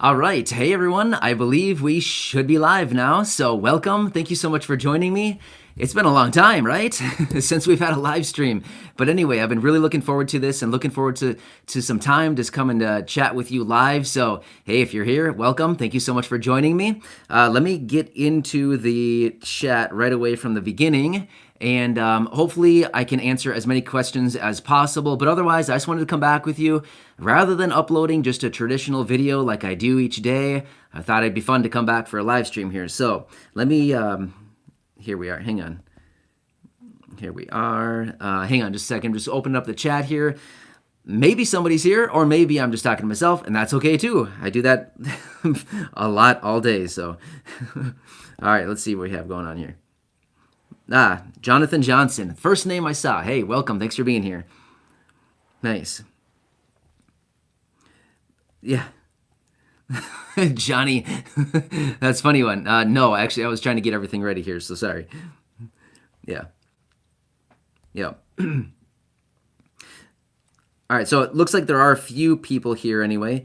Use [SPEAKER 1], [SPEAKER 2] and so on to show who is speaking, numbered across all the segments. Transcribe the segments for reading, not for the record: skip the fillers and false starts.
[SPEAKER 1] All right. Hey, everyone. I believe we should be live now. So, welcome. Thank you so much for joining me. It's been a long time, right? Since we've had a live stream. But anyway, I've been really looking forward to this and looking forward to some time just coming to chat with you live. So, hey, if you're here, welcome. Thank you so much for joining me. Let me get into the chat right away from the beginning. And hopefully I can answer as many questions as possible. But otherwise, I just wanted to come back with you. Rather than uploading just a traditional video like I do each day, I thought it'd be fun to come back for a live stream here. So let me, here we are, hang on. Here we are. Hang on just a second, just open up the chat here. Maybe somebody's here, or maybe I'm just talking to myself, and that's okay too. I do that a lot all day, so. All right, let's see what we have going on here. Jonathan Johnson, first name I saw. Hey, welcome. Thanks for being here. Nice. Yeah. Johnny, that's a funny one. No, actually, I was trying to get everything ready here, so sorry. Yeah. Yeah. All right, so it looks like there are a few people here anyway.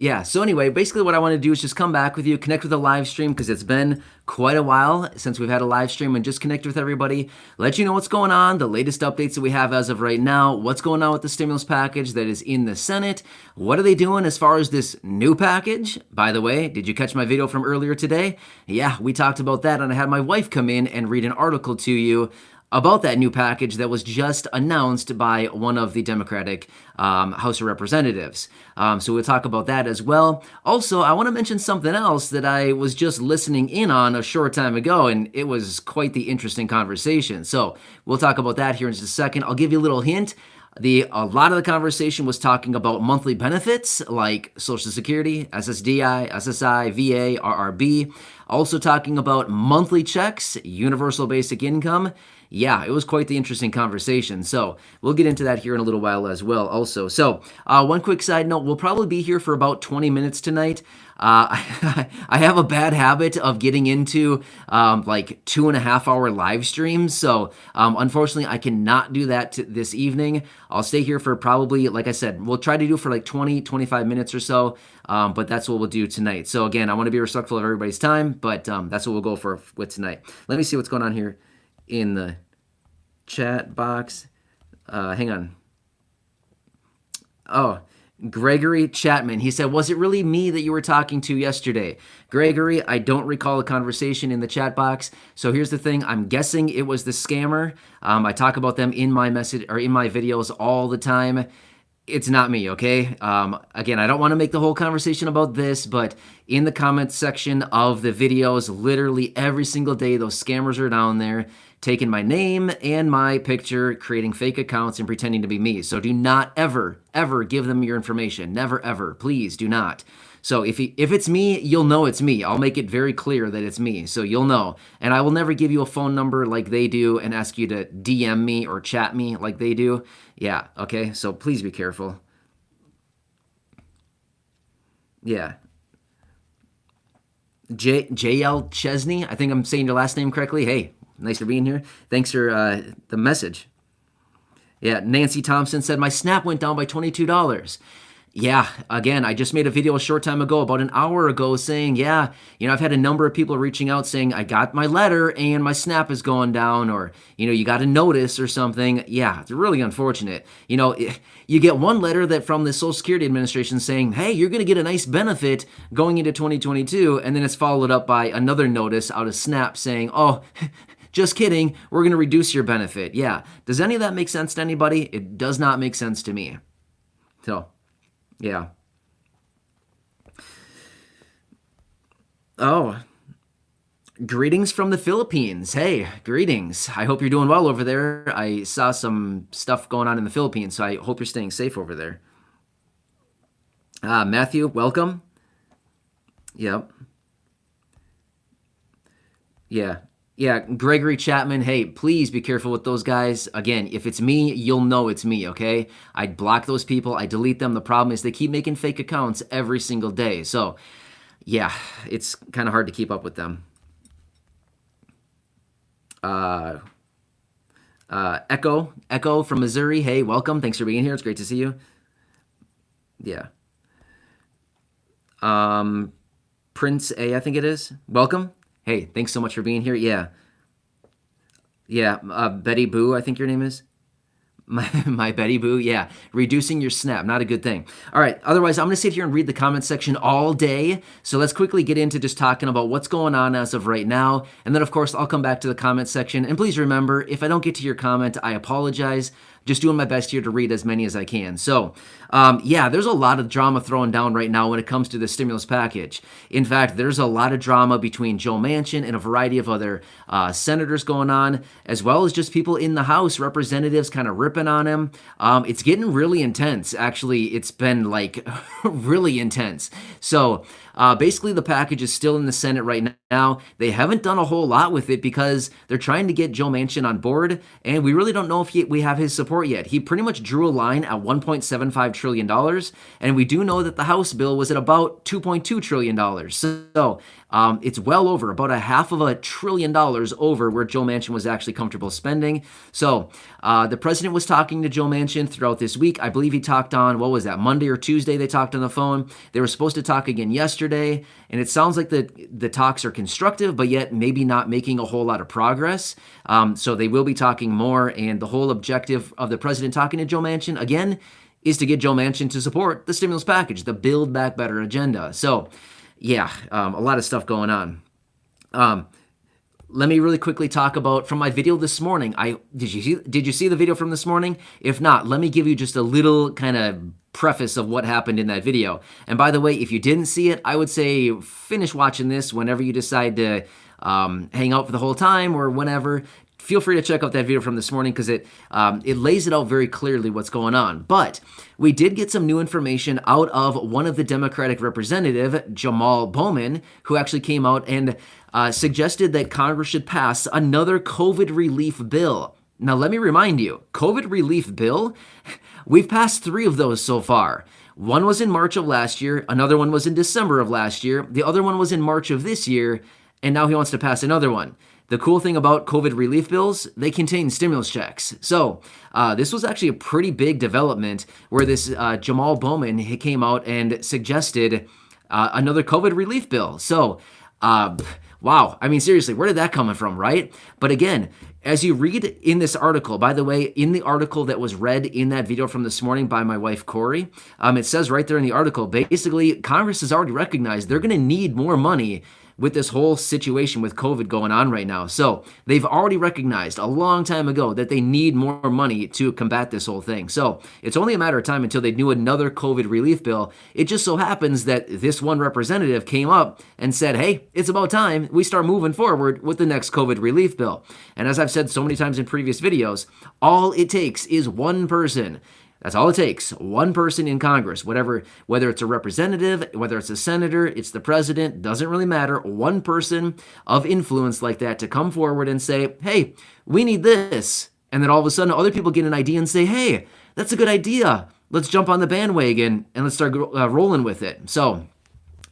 [SPEAKER 1] Yeah, so anyway, basically what I want to do is just come back with you, connect with a live stream, because it's been quite a while since we've had a live stream, and just connect with everybody, let you know what's going on, the latest updates that we have as of right now, what's going on with the stimulus package that is in the Senate, what are they doing as far as this new package? By the way, did you catch my video from earlier today? Yeah, we talked about that, and I had my wife come in and read an article to you about that new package that was just announced by one of the Democratic House of Representatives. So we'll talk about that as well. Also, I want to mention something else that I was just listening in on a short time ago, and it was quite the interesting conversation. So we'll talk about that here in just a second. I'll give you a little hint. A lot of the conversation was talking about monthly benefits like Social Security, SSDI, SSI, VA, RRB. Also talking about monthly checks, universal basic income. Yeah, it was quite the interesting conversation. So we'll get into that here in a little while as well also. So one quick side note, we'll probably be here for about 20 minutes tonight. I have a bad habit of getting into like 2.5 hour live streams. So unfortunately, I cannot do that this evening. I'll stay here for probably, like I said, we'll try to do for like 20, 25 minutes or so. But that's what we'll do tonight. So again, I want to be respectful of everybody's time, but that's what we'll go for with tonight. Let me see what's going on here in the chat box. Hang on. Oh, Gregory Chapman. He said, was it really me that you were talking to yesterday? Gregory, I don't recall a conversation in the chat box. So here's the thing. I'm guessing it was the scammer. I talk about them in my message or in my videos all the time. It's not me, okay? Again, I don't want to make the whole conversation about this, but in the comments section of the videos, literally every single day, those scammers are down there taking my name and my picture, creating fake accounts and pretending to be me. So do not ever, ever give them your information. Never, ever. Please do not. So if it's me, you'll know it's me. I'll make it very clear that it's me, so you'll know. And I will never give you a phone number like they do and ask you to DM me or chat me like they do. Yeah, okay? So please be careful. Yeah. JL Chesney, I think I'm saying your last name correctly. Hey, nice for being here. Thanks for the message. Yeah, Nancy Thompson said, my Snap went down by $22. Yeah, again, I just made a video a short time ago, about an hour ago, saying, yeah, I've had a number of people reaching out saying, I got my letter and my Snap is going down, or, you got a notice or something. Yeah, it's really unfortunate. You get one letter that from the Social Security Administration saying, hey, you're going to get a nice benefit going into 2022, and then it's followed up by another notice out of Snap saying, oh, just kidding, we're going to reduce your benefit. Yeah, does any of that make sense to anybody? It does not make sense to me. So, yeah. Oh, greetings from the Philippines. Hey, greetings. I hope you're doing well over there. I saw some stuff going on in the Philippines, so I hope you're staying safe over there. Matthew, welcome. Yep. Yeah. Yeah, Gregory Chapman, hey, please be careful with those guys. Again, if it's me, you'll know it's me, okay? I block those people. I delete them. The problem is they keep making fake accounts every single day. So, yeah, it's kind of hard to keep up with them. Echo from Missouri, hey, welcome. Thanks for being here. It's great to see you. Yeah. Um, Prince A, I think it is. Welcome. Hey, thanks so much for being here. Yeah. Yeah. Betty Boo, I think your name is. My Betty Boo, yeah. Reducing your snap, not a good thing. All right, otherwise, I'm going to sit here and read the comment section all day. So let's quickly get into just talking about what's going on as of right now. And then, of course, I'll come back to the comment section. And please remember, if I don't get to your comment, I apologize. Just doing my best here to read as many as I can. So, yeah, there's a lot of drama thrown down right now when it comes to the stimulus package. In fact, there's a lot of drama between Joe Manchin and a variety of other senators going on, as well as just people in the House, representatives kind of ripping on him. It's getting really intense. Actually, it's been like really intense. So, basically, the package is still in the Senate right now. They haven't done a whole lot with it because they're trying to get Joe Manchin on board, and we really don't know if we have his support yet. He pretty much drew a line at $1.75 trillion, and we do know that the House bill was at about $2.2 trillion. So it's well over, about $500 billion over where Joe Manchin was actually comfortable spending. So the president was talking to Joe Manchin throughout this week. I believe he talked on, what was that, Monday or Tuesday they talked on the phone. They were supposed to talk again yesterday, and it sounds like the talks are constructive, but yet maybe not making a whole lot of progress. So they will be talking more, and the whole objective of the president talking to Joe Manchin, again, is to get Joe Manchin to support the stimulus package, the Build Back Better agenda. So, yeah, a lot of stuff going on. Let me really quickly talk about from my video this morning. Did you see the video from this morning? If not, let me give you just a little kind of preface of what happened in that video. And by the way, if you didn't see it, I would say finish watching this whenever you decide to hang out for the whole time or whenever. Feel free to check out that video from this morning because it lays it out very clearly what's going on. But we did get some new information out of one of the Democratic representative, Jamal Bowman, who actually came out and suggested that Congress should pass another COVID relief bill. Now, let me remind you, COVID relief bill, we've passed 3 of those so far. One was in March of last year, another one was in December of last year, the other one was in March of this year, and now he wants to pass another one. The cool thing about COVID relief bills, they contain stimulus checks. So this was actually a pretty big development where this Jamal Bowman he came out and suggested another COVID relief bill. So, wow. I mean, seriously, where did that come from, right? But again, as you read in this article, by the way, in the article that was read in that video from this morning by my wife, Corey, it says right there in the article, basically, Congress has already recognized they're going to need more money with this whole situation with COVID going on right now. So they've already recognized a long time ago that they need more money to combat this whole thing. So it's only a matter of time until they do another COVID relief bill. It just so happens that this one representative came up and said, hey, it's about time we start moving forward with the next COVID relief bill. And as I've said so many times in previous videos, all it takes is one person. That's all it takes. One person in Congress, whether it's a representative, whether it's a senator, it's the president, doesn't really matter. One person of influence like that to come forward and say, hey, we need this. And then all of a sudden other people get an idea and say, hey, that's a good idea. Let's jump on the bandwagon and let's start rolling with it. So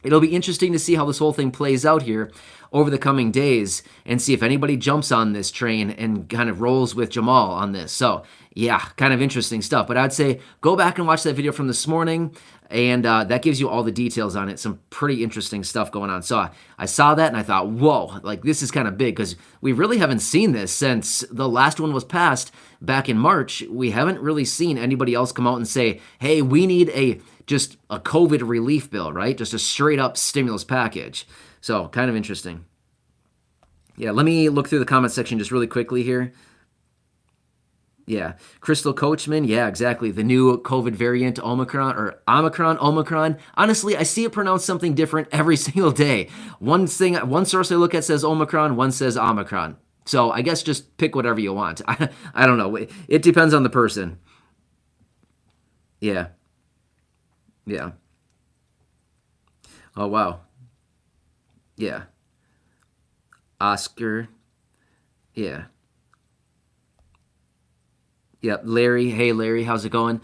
[SPEAKER 1] it'll be interesting to see how this whole thing plays out here over the coming days and see if anybody jumps on this train and kind of rolls with Jamal on this. So yeah, kind of interesting stuff. But I'd say go back and watch that video from this morning, and that gives you all the details on it. Some pretty interesting stuff going on. So I saw that and I thought, whoa, like this is kind of big because we really haven't seen this since the last one was passed back in March. We haven't really seen anybody else come out and say, hey, we need just a COVID relief bill, right? Just a straight up stimulus package. So kind of interesting. Yeah, let me look through the comment section just really quickly here. Yeah, Crystal Coachman, yeah, exactly. The new COVID variant, Omicron. Honestly, I see it pronounced something different every single day. One source I look at says Omicron, one says Omicron. So I guess just pick whatever you want. I don't know. It depends on the person. Yeah. Yeah. Oh, wow. Yeah. Oscar. Yeah. Yep, Larry. Hey, Larry, how's it going?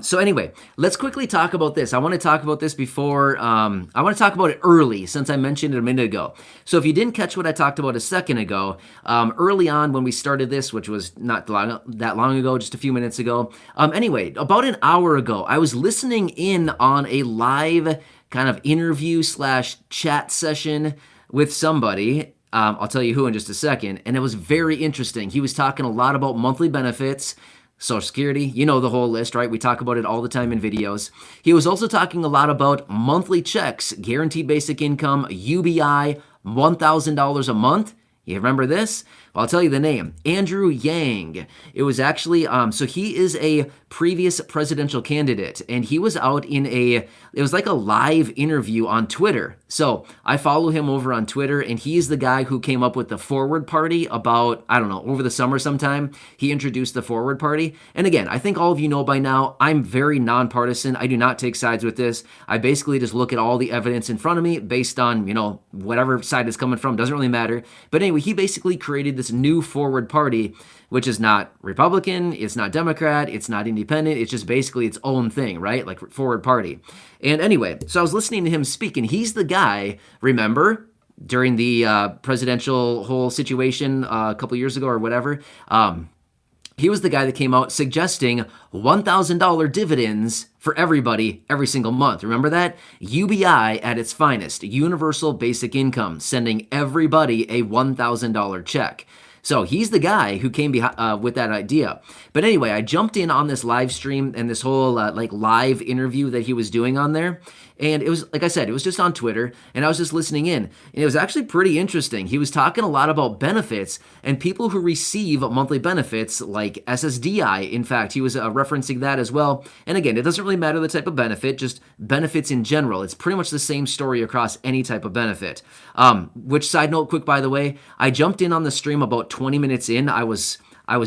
[SPEAKER 1] So anyway, let's quickly talk about this. I want to talk about this before, I want to talk about it early since I mentioned it a minute ago. So if you didn't catch what I talked about a second ago, early on when we started this, which was not that long ago, just a few minutes ago. Anyway, about an hour ago, I was listening in on a live kind of interview slash chat session with somebody. I'll tell you who in just a second. And it was very interesting. He was talking a lot about monthly benefits, Social Security, you know the whole list, right? We talk about it all the time in videos. He was also talking a lot about monthly checks, guaranteed basic income, UBI, $1,000 a month. You remember this? Well, I'll tell you the name. Andrew Yang. It was actually, so he is a previous presidential candidate, and he was out in it was like a live interview on Twitter. So I follow him over on Twitter, and he's the guy who came up with the Forward Party about, I don't know, over the summer sometime. He introduced the Forward Party. And again, I think all of you know by now, I'm very nonpartisan. I do not take sides with this. I basically just look at all the evidence in front of me based on, whatever side it's coming from. Doesn't really matter. But anyway, he basically created this new Forward Party, which is not Republican, it's not Democrat, it's not independent, it's just basically its own thing, right? Like Forward Party. And anyway, so I was listening to him speak, and he's the guy, remember, during the presidential whole situation a couple years ago or whatever, he was the guy that came out suggesting $1,000 dividends for everybody every single month. Remember that? UBI at its finest, universal basic income, sending everybody a $1,000 check. So he's the guy who came with that idea. But anyway, I jumped in on this live stream and this whole live interview that he was doing on there. And it was, like I said, it was just on Twitter, and I was just listening in. And it was actually pretty interesting. He was talking a lot about benefits and people who receive monthly benefits like SSDI. In fact, he was referencing that as well. And again, it doesn't really matter the type of benefit, just benefits in general. It's pretty much the same story across any type of benefit. Which, side note, quick by the way, I jumped in on the stream about 20 minutes in. I was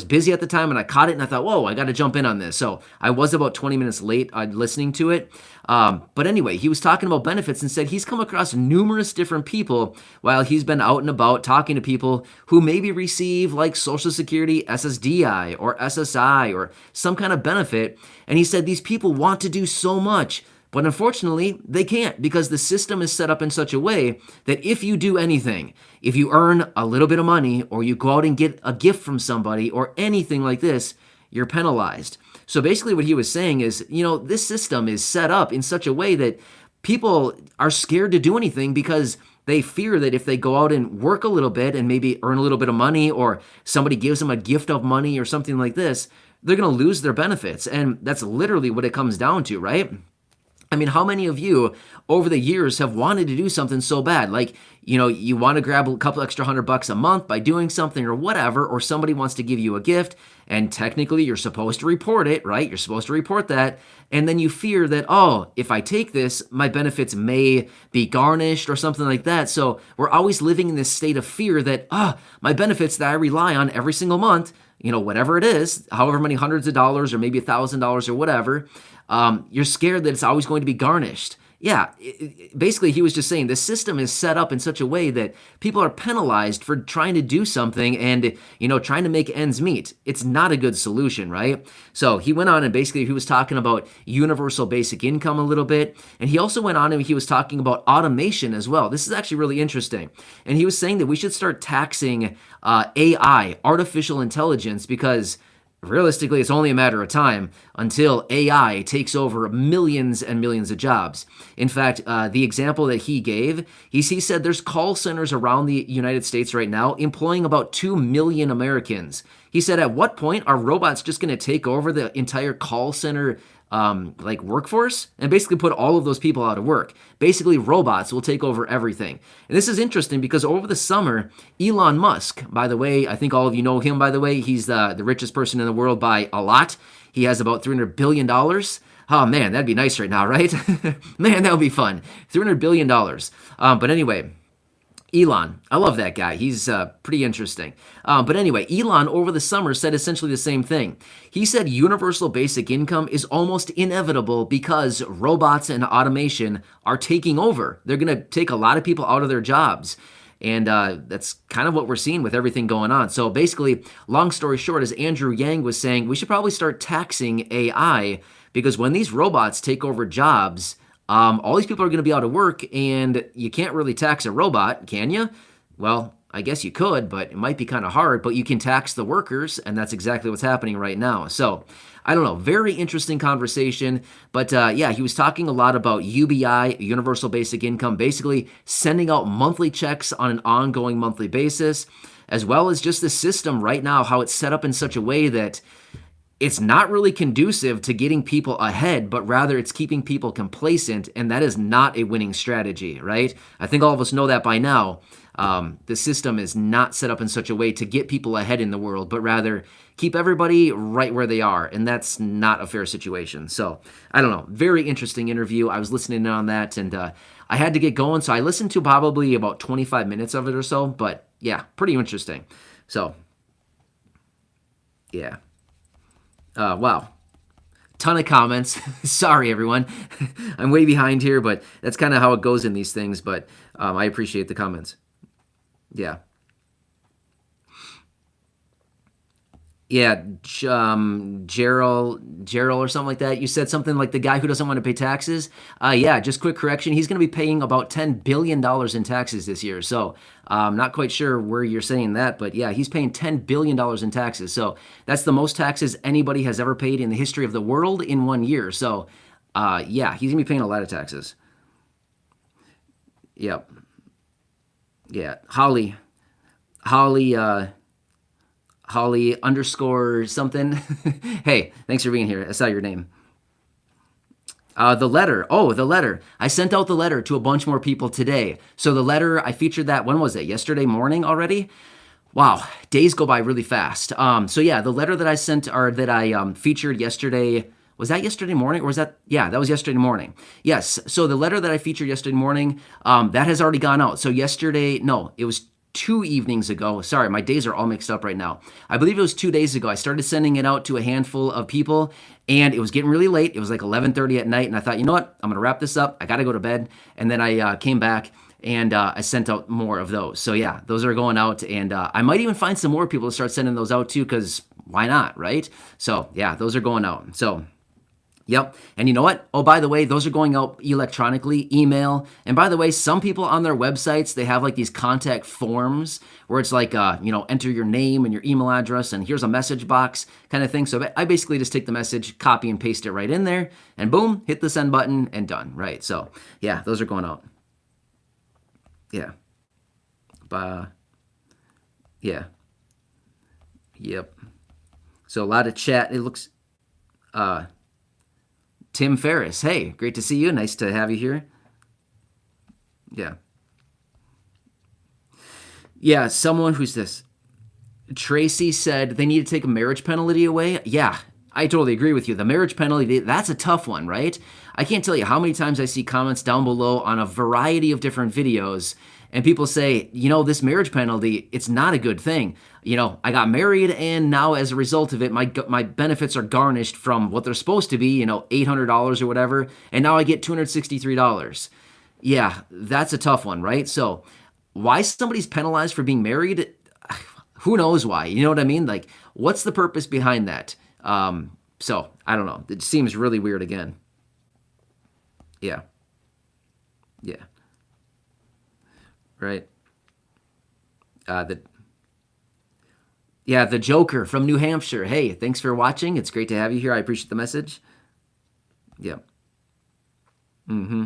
[SPEAKER 1] busy at the time, and I caught it, and I thought, whoa, I got to jump in on this. So I was about 20 minutes late listening to it. But anyway, he was talking about benefits and said he's come across numerous different people while he's been out and about talking to people who maybe receive like Social Security, SSDI, or SSI, or some kind of benefit. And he said these people want to do so much, but unfortunately, they can't, because the system is set up in such a way that if you do anything, if you earn a little bit of money, or you go out and get a gift from somebody, or anything like this, you're penalized. So basically what he was saying is, this system is set up in such a way that people are scared to do anything because they fear that if they go out and work a little bit and maybe earn a little bit of money, or somebody gives them a gift of money or something like this, they're going to lose their benefits. And that's literally what it comes down to, right? I mean, how many of you over the years have wanted to do something so bad? Like, you want to grab a couple extra $100 a month by doing something or whatever, or somebody wants to give you a gift, and technically you're supposed to report it, right? You're supposed to report that. And then you fear that, oh, if I take this, my benefits may be garnished or something like that. So we're always living in this state of fear that, my benefits that I rely on every single month, whatever it is, however many hundreds of dollars or maybe $1,000 or whatever, you're scared that it's always going to be garnished. Yeah, basically he was just saying the system is set up in such a way that people are penalized for trying to do something and, trying to make ends meet. It's not a good solution, right? So he went on and basically he was talking about universal basic income a little bit. And he also went on and he was talking about automation as well. This is actually really interesting. And he was saying that we should start taxing AI, artificial intelligence, because realistically, it's only a matter of time until AI takes over millions and millions of jobs. In fact, the example that he gave, he said there's call centers around the United States right now employing about 2 million Americans. He said, at what point are robots just going to take over the entire call center workforce and basically put all of those people out of work? Basically, robots will take over everything. And this is interesting because over the summer, Elon Musk, by the way, I think all of you know him, by the way, he's the richest person in the world by a lot. He has about $300 billion. Oh man, that'd be nice right now, right? Man, that would be fun. $300 billion. But anyway, Elon, I love that guy. He's pretty interesting. But anyway, Elon over the summer said essentially the same thing. He said universal basic income is almost inevitable because robots and automation are taking over. They're going to take a lot of people out of their jobs. And that's kind of what we're seeing with everything going on. So basically, long story short, as Andrew Yang was saying, we should probably start taxing AI, because when these robots take over jobs, all these people are going to be out of work, and you can't really tax a robot, can you? Well, I guess you could, but it might be kind of hard, but you can tax the workers, and that's exactly what's happening right now. So I don't know, very interesting conversation. But yeah, he was talking a lot about UBI, Universal Basic Income, basically sending out monthly checks on an ongoing monthly basis, as well as just the system right now, how it's set up in such a way that it's not really conducive to getting people ahead, but rather it's keeping people complacent, and that is not a winning strategy, right? I think all of us know that by now. The system is not set up in such a way to get people ahead in the world, but rather keep everybody right where they are, and that's not a fair situation. So, I don't know. Very interesting interview. I was listening in on that, and I had to get going, so I listened to probably about 25 minutes of it or so, but yeah, pretty interesting. So, yeah. Wow. Ton of comments. Sorry, everyone. I'm way behind here, but that's kind of how it goes in these things, but I appreciate the comments. Yeah. Yeah, Gerald or something like that. You said something like the guy who doesn't want to pay taxes. Yeah, just quick correction. He's going to be paying about $10 billion in taxes this year. So I'm not quite sure where you're saying that, but yeah, he's paying $10 billion in taxes. So that's the most taxes anybody has ever paid in the history of the world in 1 year. So yeah, he's going to be paying a lot of taxes. Yep. Yeah. Holly underscore something. Hey, thanks for being here. I saw your name. The letter. Oh, the letter. I sent out the letter to a bunch more people today. So the letter, I featured that, when was it? Yesterday morning already? Wow, days go by really fast. So yeah, the letter that I sent, or that I featured yesterday, was that yesterday morning, or was that, yeah, that was yesterday morning. Yes, so the letter that I featured yesterday morning, that has already gone out. So yesterday, no, it was 2 evenings ago. Sorry, my days are all mixed up right now. I believe it was 2 days ago. I started sending it out to a handful of people, and it was getting really late. It was like 11:30 at night, and I thought, you know what? I'm going to wrap this up. I got to go to bed. And then I came back, and I sent out more of those. So yeah, those are going out, and I might even find some more people to start sending those out too, because why not, right? So yeah, those are going out. So yep. And you know what? Oh, by the way, those are going out electronically, email. And by the way, some people on their websites, they have like these contact forms where it's like, enter your name and your email address, and here's a message box kind of thing. So I basically just take the message, copy and paste it right in there, and boom, hit the send button and done, right? So yeah, those are going out. Yeah. Yeah. Yep. So a lot of chat. It looks, Tim Ferriss. Hey, great to see you. Nice to have you here. Yeah. Yeah, someone who's this. Tracy said they need to take a marriage penalty away. Yeah, I totally agree with you. The marriage penalty, that's a tough one, right? I can't tell you how many times I see comments down below on a variety of different videos, and people say, this marriage penalty, it's not a good thing. I got married, and now as a result of it, my benefits are garnished from what they're supposed to be, $800 or whatever, and now I get $263. Yeah, that's a tough one, right? So why somebody's penalized for being married, who knows why? You know what I mean? Like, what's the purpose behind that? So I don't know. It seems really weird again. Yeah. Yeah. Right. The Joker from New Hampshire. Hey, thanks for watching. It's great to have you here. I appreciate the message. Yeah. Mm-hmm.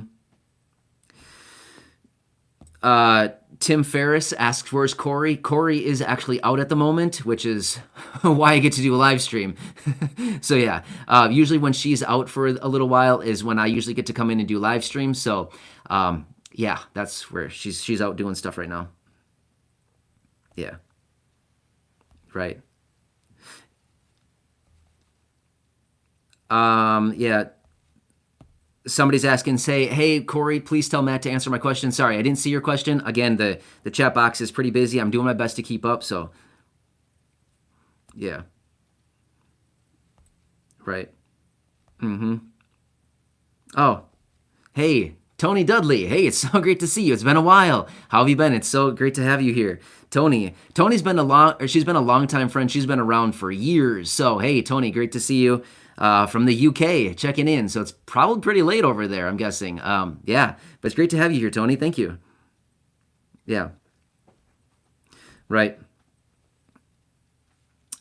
[SPEAKER 1] Tim Ferriss asks, where's Corey? Corey is actually out at the moment, which is why I get to do a live stream. So yeah, usually when she's out for a little while is when I usually get to come in and do live streams. So yeah, that's where she's out doing stuff right now. Yeah. Right. Yeah. Somebody's asking, say, hey, Corey, please tell Matt to answer my question. Sorry, I didn't see your question. Again, the chat box is pretty busy. I'm doing my best to keep up, so yeah. Right. Mm-hmm. Oh, hey, Tony Dudley. Hey, it's so great to see you. It's been a while. How have you been? It's so great to have you here. Tony's been she's been a longtime friend. She's been around for years. So, hey, Tony, great to see you. From the UK, checking in. So it's probably pretty late over there, I'm guessing. Yeah, but it's great to have you here, Tony. Thank you. Yeah. Right.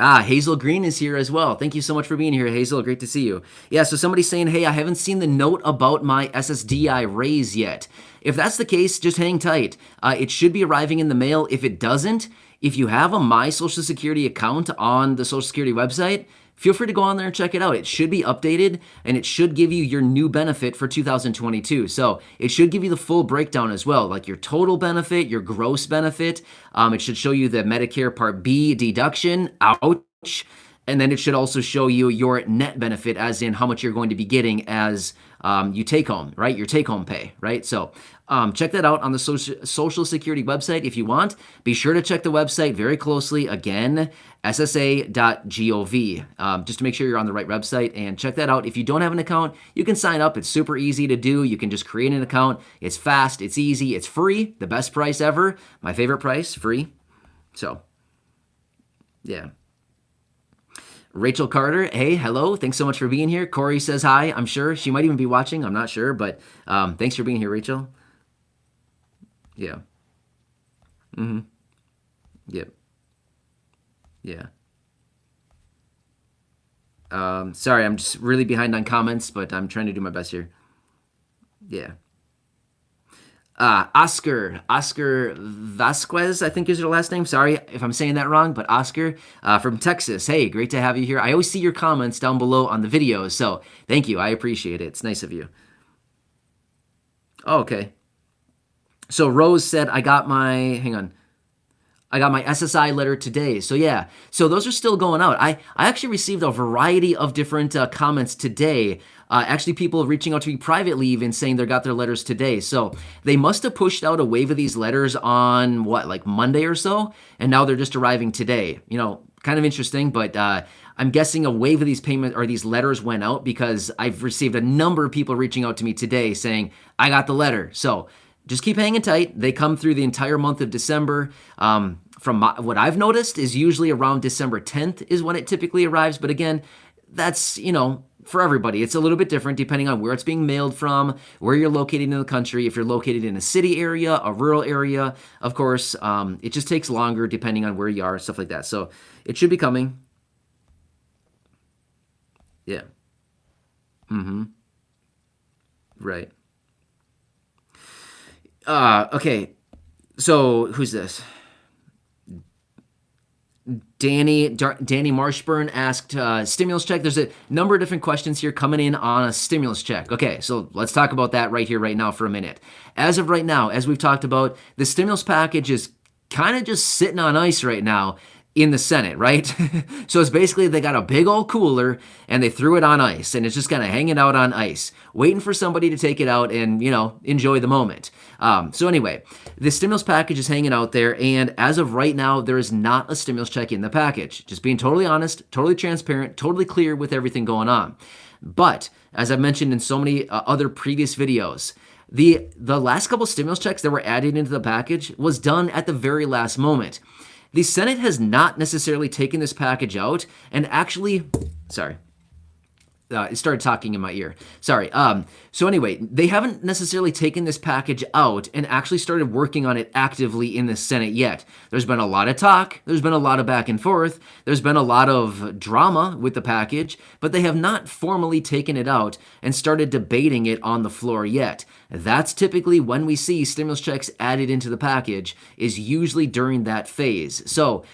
[SPEAKER 1] Ah, Hazel Green is here as well. Thank you so much for being here, Hazel. Great to see you. Yeah, so somebody's saying, hey, I haven't seen the note about my SSDI raise yet. If that's the case, just hang tight. It should be arriving in the mail. If it doesn't, if you have a My Social Security account on the Social Security website, feel free to go on there and check it out. It should be updated and it should give you your new benefit for 2022. So it should give you the full breakdown as well, like your total benefit, your gross benefit. It should show you the Medicare Part B deduction, ouch. And then it should also show you your net benefit, as in how much you're going to be getting as you take home, right? Your take home pay, right? So check that out on the Social Security website if you want. Be sure to check the website very closely. Again, ssa.gov, just to make sure you're on the right website, and check that out. If you don't have an account, you can sign up. It's super easy to do. You can just create an account. It's fast, it's easy, it's free, the best price ever. My favorite price, free. So, yeah. Rachel Carter, hey, hello. Thanks so much for being here. Corey says hi. I'm sure she might even be watching. I'm not sure, but thanks for being here, Rachel. Yeah. Mm-hmm. Yep. Yeah. Sorry, I'm just really behind on comments, but I'm trying to do my best here. Yeah. Oscar Vasquez, I think is your last name. Sorry if I'm saying that wrong, but Oscar from Texas. Hey, great to have you here. I always see your comments down below on the videos, so thank you. I appreciate it. It's nice of you. Oh, okay. So Rose said, hang on. I got my SSI letter today. So yeah, so those are still going out. I actually received a variety of different comments today. Actually, people reaching out to me privately even saying they got their letters today. So they must have pushed out a wave of these letters on like Monday or so, and now they're just arriving today. Kind of interesting, but I'm guessing a wave of these payments or these letters went out because I've received a number of people reaching out to me today saying, I got the letter. So just keep hanging tight. They come through the entire month of December. From what I've noticed is usually around December 10th is when it typically arrives. But again, that's, for everybody. It's a little bit different depending on where it's being mailed from, where you're located in the country. If you're located in a city area, a rural area, of course, it just takes longer depending on where you are, stuff like that. So it should be coming. Yeah. Mm-hmm. Right. Okay. So who's this? Danny Marshburn asked stimulus check. There's a number of different questions here coming in on a stimulus check. Okay, so let's talk about that right here, right now for a minute. As of right now, as we've talked about, the stimulus package is kind of just sitting on ice right now in the Senate, right? So it's basically they got a big old cooler and they threw it on ice and it's just kind of hanging out on ice, waiting for somebody to take it out and, enjoy the moment. So anyway, the stimulus package is hanging out there, and as of right now, there is not a stimulus check in the package. Just being totally honest, totally transparent, totally clear with everything going on. But as I've mentioned in so many other previous videos, the last couple stimulus checks that were added into the package was done at the very last moment. The Senate has not necessarily taken this package out and actually, it started talking in my ear. Sorry. So anyway, they haven't necessarily taken this package out and actually started working on it actively in the Senate yet. There's been a lot of talk. There's been a lot of back and forth. There's been a lot of drama with the package, but they have not formally taken it out and started debating it on the floor yet. That's typically when we see stimulus checks added into the package, is usually during that phase. So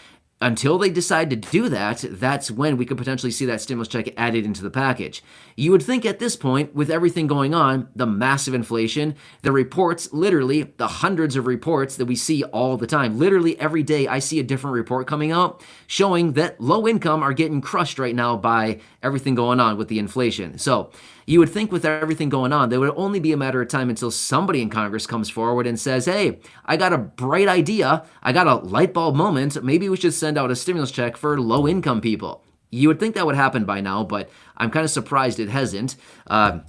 [SPEAKER 1] until they decide to do that, that's when we could potentially see that stimulus check added into the package. You would think at this point, with everything going on, the massive inflation, the reports, literally the hundreds of reports that we see all the time, literally every day I see a different report coming out showing that low income are getting crushed right now by everything going on with the inflation. So you would think with everything going on, there would only be a matter of time until somebody in Congress comes forward and says, hey, I got a bright idea. I got a light bulb moment. Maybe we should send out a stimulus check for low income people. You would think that would happen by now, but I'm kind of surprised it hasn't. So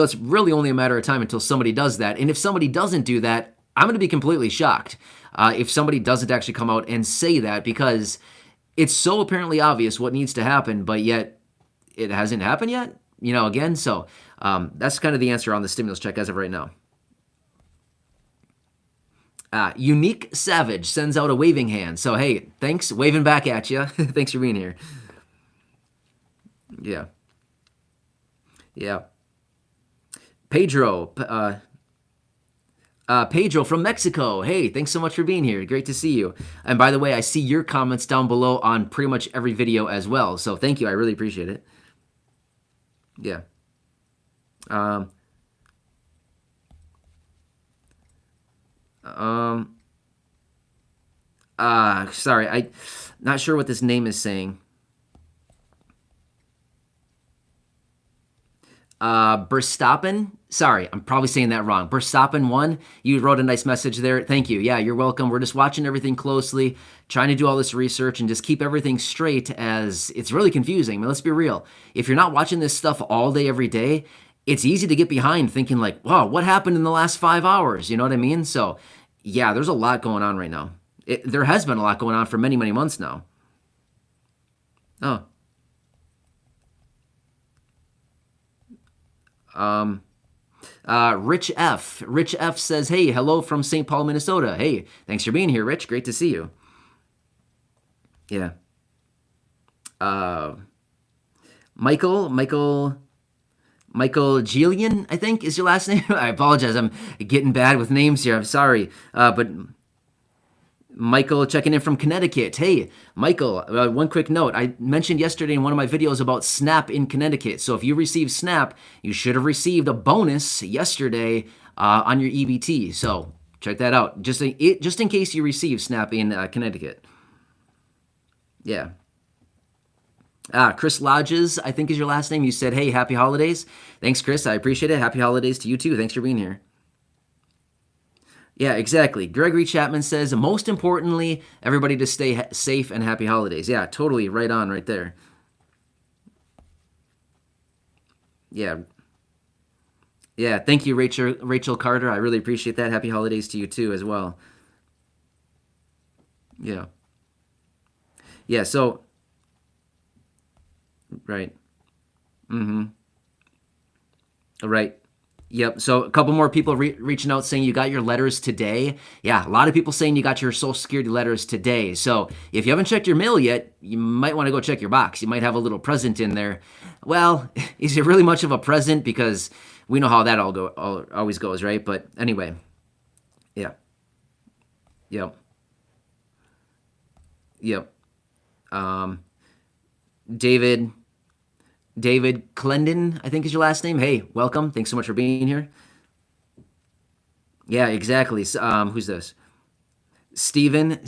[SPEAKER 1] it's really only a matter of time until somebody does that. And if somebody doesn't do that, I'm going to be completely shocked if somebody doesn't actually come out and say that, because it's so apparently obvious what needs to happen, but yet it hasn't happened yet. Again, so that's kind of the answer on the stimulus check as of right now. Unique Savage sends out a waving hand. So, hey, thanks. Waving back at you. Thanks for being here. Yeah. Yeah. Pedro. Pedro from Mexico. Hey, thanks so much for being here. Great to see you. And by the way, I see your comments down below on pretty much every video as well. So thank you. I really appreciate it. Yeah. Um, um, Sorry. I not sure what this name is saying. Verstappen. Sorry, I'm probably saying that wrong. Verstappen won. You wrote a nice message there. Thank you. Yeah, you're welcome. We're just watching everything closely, trying to do all this research and just keep everything straight as it's really confusing. I mean, let's be real. If you're not watching this stuff all day, every day, it's easy to get behind thinking like, wow, what happened in the last 5 hours? You know what I mean? So, yeah, there's a lot going on right now. There has been a lot going on for many, many months now. Oh. Um, Rich F. Rich F says, hey, hello from St. Paul, Minnesota. Hey, thanks for being here, Rich. Great to see you. Yeah. Uh, Michael Gillian, I think is your last name. I apologize. I'm getting bad with names here. I'm sorry. But Michael checking in from Connecticut. Hey, Michael, one quick note. I mentioned yesterday in one of my videos about SNAP in Connecticut. So if you receive SNAP, you should have received a bonus yesterday on your EBT. So check that out, just in case you receive SNAP in Connecticut. Yeah. Chris Lodges, I think is your last name. You said, hey, happy holidays. Thanks, Chris. I appreciate it. Happy holidays to you too. Thanks for being here. Yeah, exactly. Gregory Chapman says, most importantly, everybody to stay safe and happy holidays. Yeah, totally right on right there. Yeah. Yeah, thank you, Rachel Carter. I really appreciate that. Happy holidays to you too as well. Yeah. Yeah, so right. Mm-hmm. Right. Yep. So a couple more people reaching out saying you got your letters today. Yeah, a lot of people saying you got your Social Security letters today. So if you haven't checked your mail yet, you might want to go check your box. You might have a little present in there. Well, is it really much of a present? Because we know how that always goes, right? But anyway, yeah. Yep. Yep. Um, David. David Clendon, I think is your last name. Hey, welcome. Thanks so much for being here. Yeah, exactly. Who's this? Steven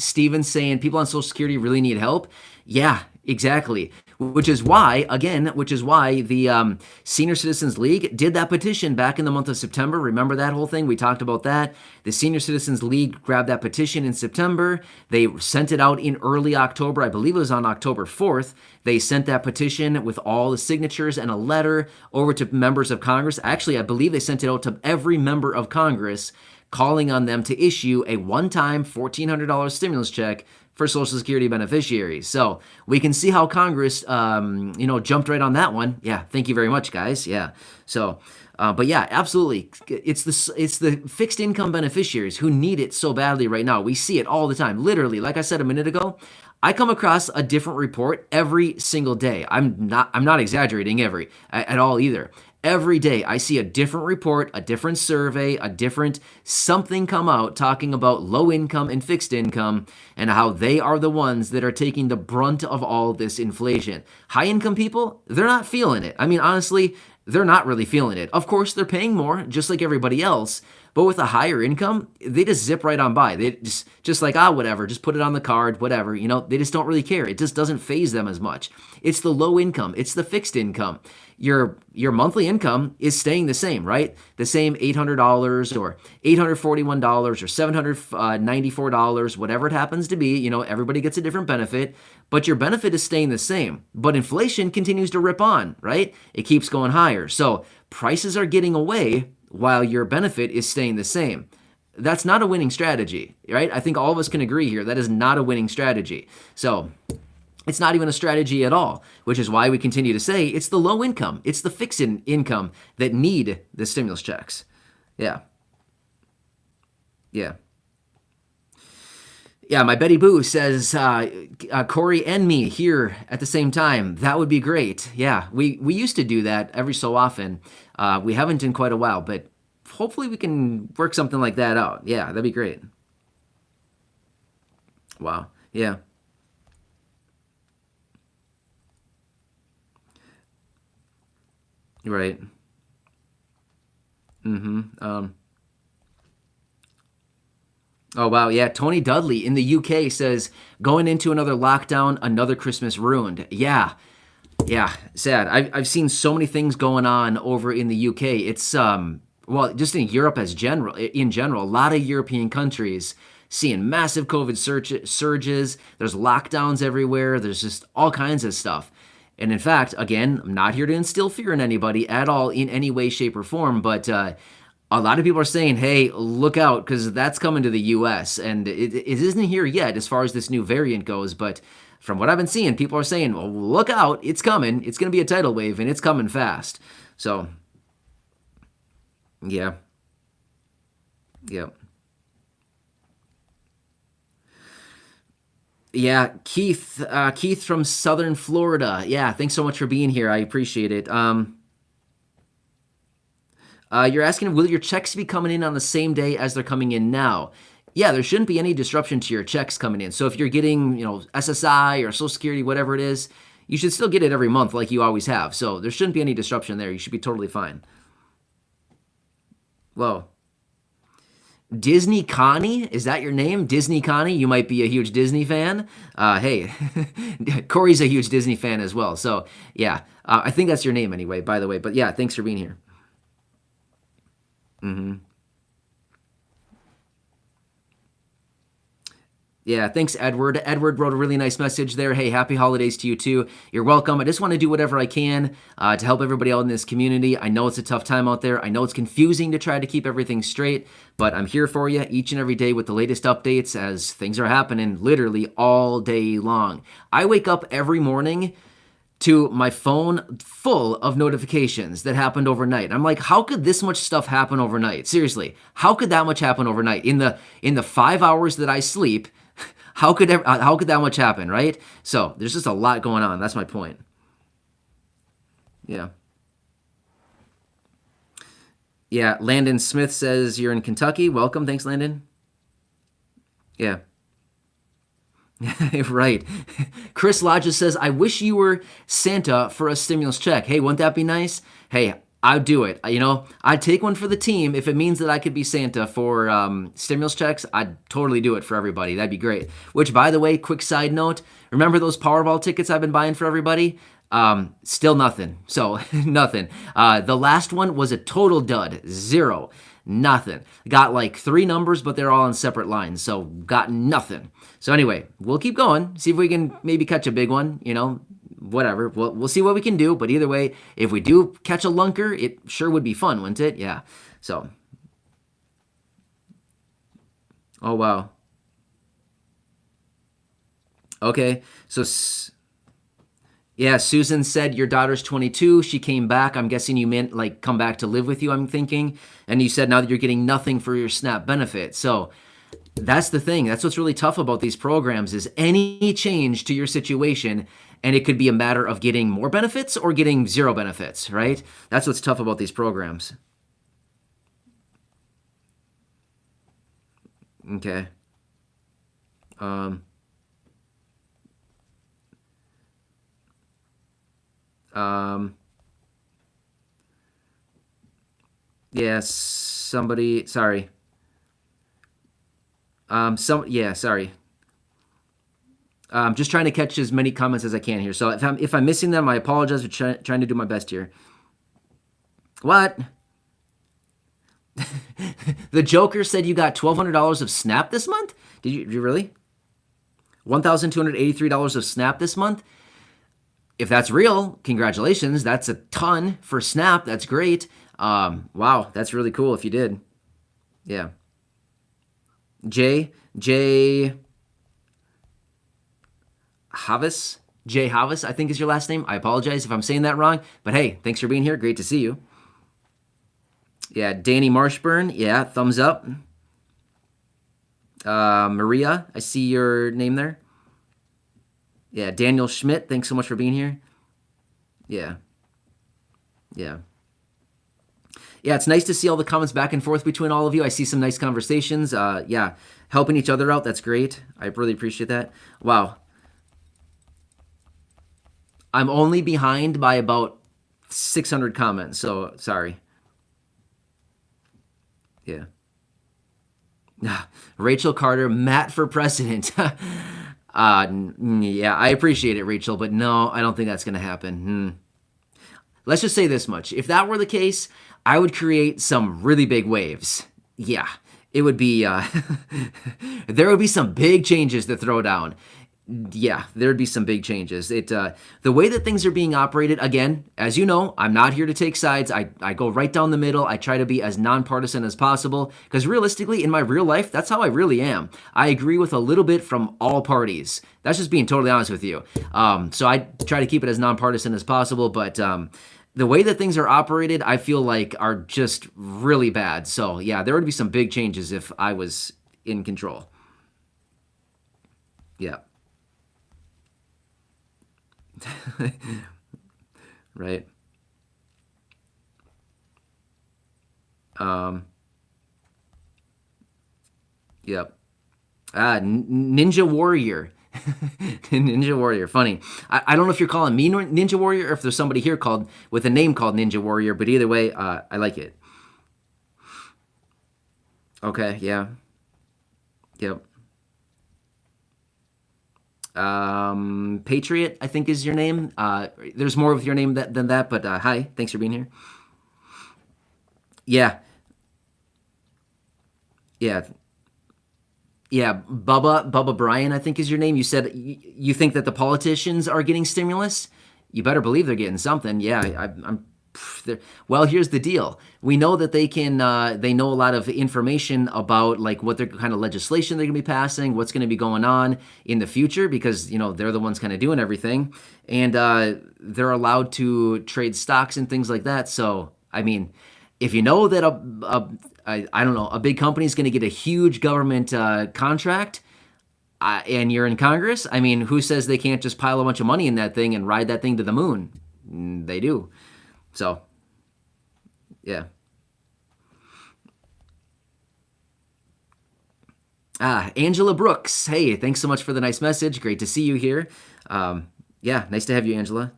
[SPEAKER 1] saying people on Social Security really need help. Yeah, exactly. Which is why the Senior Citizens League did that petition back in the month of September. Remember that whole thing? We talked about that. The Senior Citizens League grabbed that petition in September. They sent it out in early October. I believe it was on October 4th. They sent that petition with all the signatures and a letter over to members of Congress. Actually, I believe they sent it out to every member of Congress, calling on them to issue a one-time $1,400 stimulus check for Social Security beneficiaries. So we can see how Congress, jumped right on that one. Yeah, thank you very much, guys. Yeah. So, but yeah, absolutely, it's the fixed income beneficiaries who need it so badly right now. We see it all the time. Literally, like I said a minute ago, I come across a different report every single day. I'm not exaggerating at all either. Every day I see a different report, a different survey, a different something come out talking about low income and fixed income and how they are the ones that are taking the brunt of all this inflation. High income people, they're not feeling it. I mean, honestly, they're not really feeling it. Of course, they're paying more, just like everybody else. But with a higher income, they just zip right on by. They just like, whatever, just put it on the card, whatever. They just don't really care. It just doesn't faze them as much. It's the low income. It's the fixed income. Your monthly income is staying the same, right? The same $800 or $841 or $794, whatever it happens to be. Everybody gets a different benefit, but your benefit is staying the same. But inflation continues to rip on, right? It keeps going higher. So prices are getting away while your benefit is staying the same. That's not a winning strategy, right? I think all of us can agree here. That is not a winning strategy. So it's not even a strategy at all, which is why we continue to say it's the low income, it's the fixed income that need the stimulus checks. Yeah. Yeah. Yeah, my Betty Boo says Corey and me here at the same time. That would be great. Yeah, we used to do that every so often. We haven't in quite a while, but hopefully we can work something like that out. Yeah, that'd be great. Wow. Yeah. Right. Mm-hmm. Oh wow, yeah. Tony Dudley in the UK says going into another lockdown, another Christmas ruined. Yeah, yeah, sad. I've seen so many things going on over in the UK. It's well, just in Europe as general in general, a lot of European countries seeing massive COVID surges. There's lockdowns everywhere. There's just all kinds of stuff. And in fact, again, I'm not here to instill fear in anybody at all in any way, shape, or form, but a lot of people are saying, hey, look out, because that's coming to the US. And it isn't here yet as far as this new variant goes, but from what I've been seeing, people are saying, well, look out, it's coming. It's going to be a tidal wave, and it's coming fast. So, yeah. Yeah. Yeah, Keith from Southern Florida. Yeah, thanks so much for being here. I appreciate it. You're asking, will your checks be coming in on the same day as they're coming in now? Yeah, there shouldn't be any disruption to your checks coming in. So if you're getting, SSI or Social Security, whatever it is, you should still get it every month like you always have. So there shouldn't be any disruption there. You should be totally fine. Whoa. Disney Connie? Is that your name? Disney Connie? You might be a huge Disney fan. Hey, Corey's a huge Disney fan as well. So yeah, I think that's your name anyway, by the way. But yeah, thanks for being here. Yeah, thanks, Edward. Edward wrote a really nice message there. Hey, happy holidays to you too. You're welcome. I just want to do whatever I can to help everybody out in this community. I know it's a tough time out there. I know it's confusing to try to keep everything straight, but I'm here for you each and every day with the latest updates as things are happening literally all day long. I wake up every morning to my phone full of notifications that happened overnight. I'm like, how could this much stuff happen overnight? Seriously, how could that much happen overnight? In the 5 hours that I sleep, how could that much happen, right? So there's just a lot going on. That's my point. Yeah. Yeah, Landon Smith says you're in Kentucky. Welcome. Thanks, Landon. Yeah. Right. Chris Lodges says, I wish you were Santa for a stimulus check. Hey, wouldn't that be nice? Hey, I'd do it. I'd take one for the team if it means that I could be Santa for stimulus checks. I'd totally do it for everybody. That'd be great. Which, by the way, quick side note, remember those Powerball tickets I've been buying for everybody? Still nothing. So nothing. The last one was a total dud. Zero. Nothing. Got like 3 numbers, but they're all on separate lines. So got nothing. So anyway, we'll keep going. See if we can maybe catch a big one, whatever. We'll see what we can do. But either way, if we do catch a lunker, it sure would be fun, wouldn't it? Yeah. So. Oh, wow. Okay. So, yeah, Susan said your daughter's 22. She came back. I'm guessing you meant like come back to live with you, I'm thinking. And you said now that you're getting nothing for your SNAP benefit. So that's the thing. That's what's really tough about these programs is any change to your situation, and it could be a matter of getting more benefits or getting zero benefits, right? That's what's tough about these programs. Okay. Um, um, yeah, somebody, sorry. Yeah, sorry. Just trying to catch as many comments as I can here. So if I'm missing them, I apologize for trying to do my best here. What? The Joker said you got $1,200 of SNAP this month? Did you really? $1,283 of SNAP this month? If that's real, congratulations. That's a ton for SNAP. That's great. Wow, that's really cool if you did. Yeah. J. Havis, I think is your last name. I apologize if I'm saying that wrong. But hey, thanks for being here. Great to see you. Yeah, Danny Marshburn. Yeah, thumbs up. Maria, I see your name there. Yeah, Daniel Schmidt, thanks so much for being here. Yeah, yeah. Yeah, it's nice to see all the comments back and forth between all of you. I see some nice conversations. Yeah, helping each other out. That's great. I really appreciate that. Wow. I'm only behind by about 600 comments, so sorry. Yeah. Rachel Carter, Matt for president. Yeah, I appreciate it, Rachel, but no, I don't think that's going to happen. Let's just say this much. If that were the case, I would create some really big waves. Yeah, it would be, there would be some big changes to throw down. Yeah, there'd be some big changes. The way that things are being operated, again, as you know, I'm not here to take sides. I go right down the middle. I try to be as nonpartisan as possible because realistically, in my real life, that's how I really am. I agree with a little bit from all parties. That's just being totally honest with you. So I try to keep it as nonpartisan as possible, but the way that things are operated, I feel like are just really bad. So yeah, there would be some big changes if I was in control. Yeah. Right. Um, yep. Ninja Warrior. Ninja Warrior. Funny. I don't know if you're calling me Ninja Warrior or if there's somebody here called with a name called Ninja Warrior, but either way, I like it. Okay. Yeah. Yep. Patriot, I think is your name. There's more with your name than that, but hi. Thanks for being here. Yeah. Yeah. Yeah, Bubba Bryan, I think is your name. You said you think that the politicians are getting stimulus. You better believe they're getting something. Yeah, I'm. Well, here's the deal. We know that they can. They know a lot of information about like what their kind of legislation they're going to be passing, what's going to be going on in the future, because they're the ones kind of doing everything, and they're allowed to trade stocks and things like that. So, I mean, if you know that I don't know, a big company is going to get a huge government contract, and you're in Congress, I mean, who says they can't just pile a bunch of money in that thing and ride that thing to the moon? They do. So, yeah. Angela Brooks. Hey, thanks so much for the nice message. Great to see you here. Yeah, nice to have you, Angela.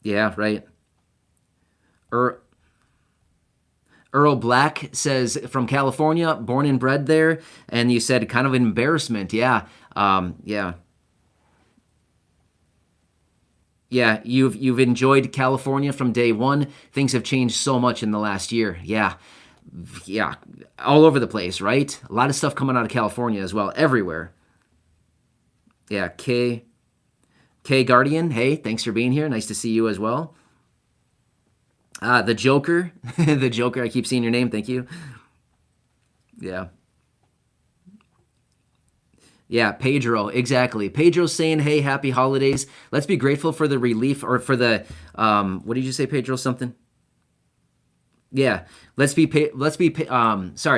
[SPEAKER 1] Yeah, right. Er, Earl Black says from California, born and bred there, and you said kind of an embarrassment. Yeah, yeah, yeah. You've enjoyed California from day one. Things have changed so much in the last year. Yeah, yeah, all over the place, right? A lot of stuff coming out of California as well, everywhere. Yeah, K Guardian. Hey, thanks for being here. Nice to see you as well. The Joker, the Joker. I keep seeing your name. Thank you. Yeah. Yeah, Pedro, exactly. Pedro's saying, "Hey, happy holidays. Let's be grateful for the relief or for the what did you say, Pedro? Something? Yeah. Sorry,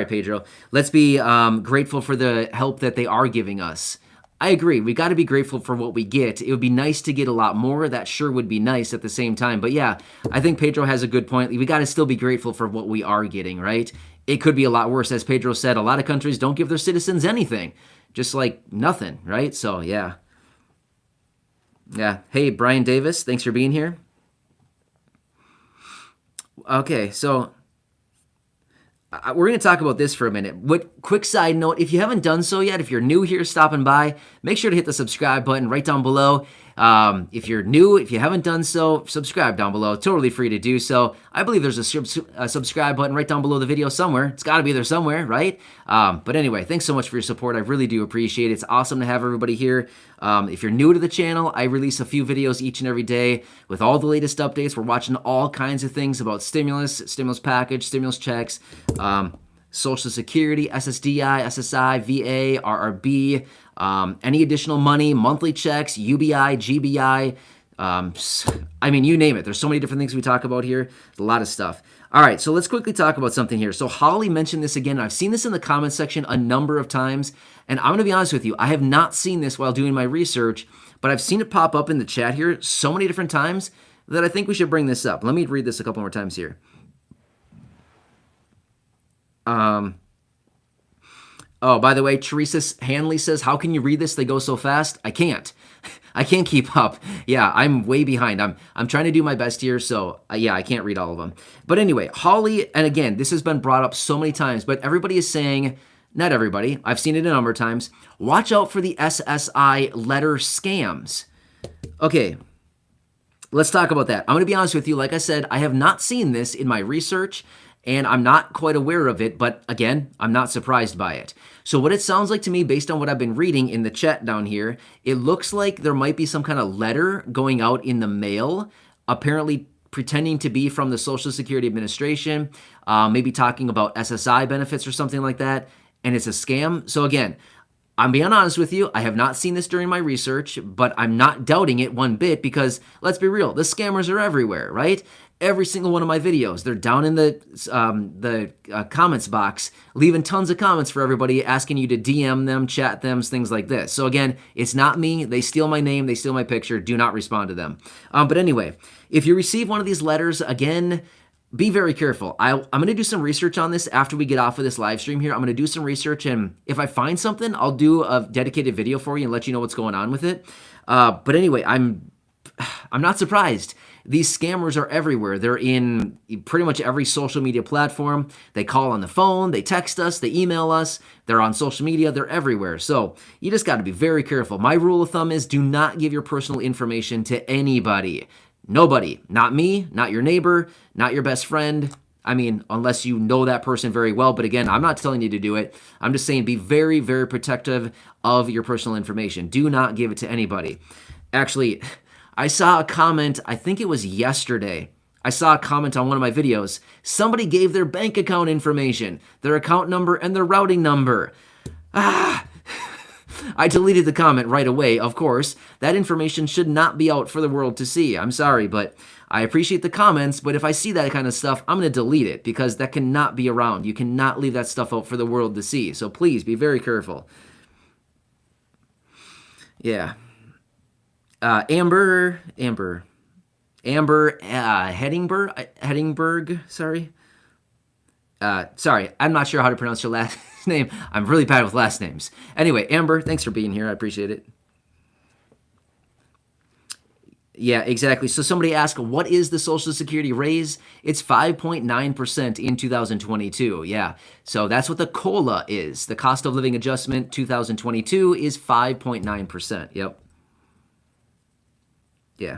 [SPEAKER 1] Pedro. Let's be grateful for the help that they are giving us. I agree. We got to be grateful for what we get. It would be nice to get a lot more. That sure would be nice at the same time. But yeah, I think Pedro has a good point. We got to still be grateful for what we are getting, right? It could be a lot worse. As Pedro said, a lot of countries don't give their citizens anything, just like nothing, right? So yeah. Yeah. Hey, Brian Davis, thanks for being here. Okay, so we're going to talk about this for a minute. What quick side note, if you haven't done so yet, if you're new here stopping by, make sure to hit the subscribe button right down below. If you're new, if you haven't done so, subscribe down below. Totally free to do so. I believe there's a subscribe button right down below the video somewhere. It's got to be there somewhere, right? But anyway, thanks so much for your support. I really do appreciate it. It's awesome to have everybody here. If you're new to the channel, I release a few videos each and every day with all the latest updates. We're watching all kinds of things about stimulus package, stimulus checks, Social Security, SSDI, SSI, VA, RRB, any additional money, monthly checks, UBI, GBI, I mean, you name it. There's so many different things we talk about here. A lot of stuff. All right, so let's quickly talk about something here. So Holly mentioned this again. I've seen this in the comments section a number of times, and I'm going to be honest with you. I have not seen this while doing my research, but I've seen it pop up in the chat here so many different times that I think we should bring this up. Let me read this a couple more times here. Oh, by the way, Teresa Hanley says, how can you read this? They go so fast. I can't. I can't keep up. Yeah, I'm way behind. I'm trying to do my best here, so yeah, I can't read all of them. But anyway, Holly, and again, this has been brought up so many times, but everybody is saying, not everybody, I've seen it a number of times, watch out for the SSI letter scams. Okay, let's talk about that. I'm going to be honest with you. Like I said, I have not seen this in my research, and I'm not quite aware of it, but again, I'm not surprised by it. So what it sounds like to me, based on what I've been reading in the chat down here, it looks like there might be some kind of letter going out in the mail, apparently pretending to be from the Social Security Administration, maybe talking about SSI benefits or something like that, and it's a scam. So again, I'm being honest with you, I have not seen this during my research, but I'm not doubting it one bit because, let's be real, the scammers are everywhere, right? Every single one of my videos, they're down in the comments box, leaving tons of comments for everybody, asking you to DM them, chat them, things like this. So again, it's not me. They steal my name. They steal my picture. Do not respond to them. But anyway, if you receive one of these letters, again, be very careful. I'm going to do some research on this after we get off of this live stream here. I'm going to do some research, and if I find something, I'll do a dedicated video for you and let you know what's going on with it. But anyway, I'm not surprised. These scammers are everywhere. They're in pretty much every social media platform. They call on the phone, they text us, they email us, they're on social media, they're everywhere. So you just got to be very careful. My rule of thumb is do not give your personal information to anybody. Nobody. Not me, not your neighbor, not your best friend. I mean, unless you know that person very well. But again, I'm not telling you to do it. I'm just saying be very, very protective of your personal information. Do not give it to anybody. Actually, I saw a comment, I think it was yesterday. I saw a comment on one of my videos. Somebody gave their bank account information, their account number, and their routing number. I deleted the comment right away, of course. That information should not be out for the world to see. I'm sorry, but I appreciate the comments, but if I see that kind of stuff, I'm going to delete it because that cannot be around. You cannot leave that stuff out for the world to see. So please be very careful. Yeah. Amber Heddingberg, sorry. Sorry, I'm not sure how to pronounce your last name. I'm really bad with last names. Anyway, Amber, thanks for being here. I appreciate it. Yeah, exactly. So somebody asked, what is the Social Security raise? It's 5.9% in 2022. Yeah, so that's what the COLA is. The cost of living adjustment 2022 is 5.9%. Yep. Yeah.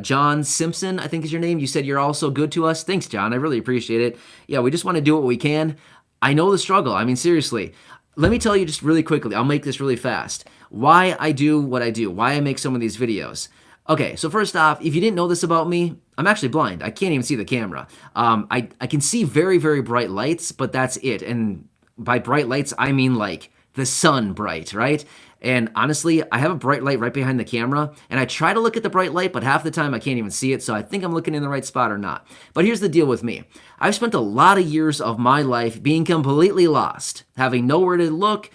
[SPEAKER 1] John Simpson, I think is your name. You said you're all so good to us. Thanks, John. I really appreciate it. Yeah, we just want to do what we can. I know the struggle. I mean, seriously. Let me tell you just really quickly. I'll make this really fast. Why I do what I do. Why I make some of these videos. Okay, so first off, if you didn't know this about me, I'm actually blind. I can't even see the camera. I can see very, very bright lights, but that's it. And by bright lights, I mean like the sun bright, right? And honestly, I have a bright light right behind the camera, and I try to look at the bright light, but half the time I can't even see it, so I think I'm looking in the right spot or not. But here's the deal with me. I've spent a lot of years of my life being completely lost, having nowhere to look.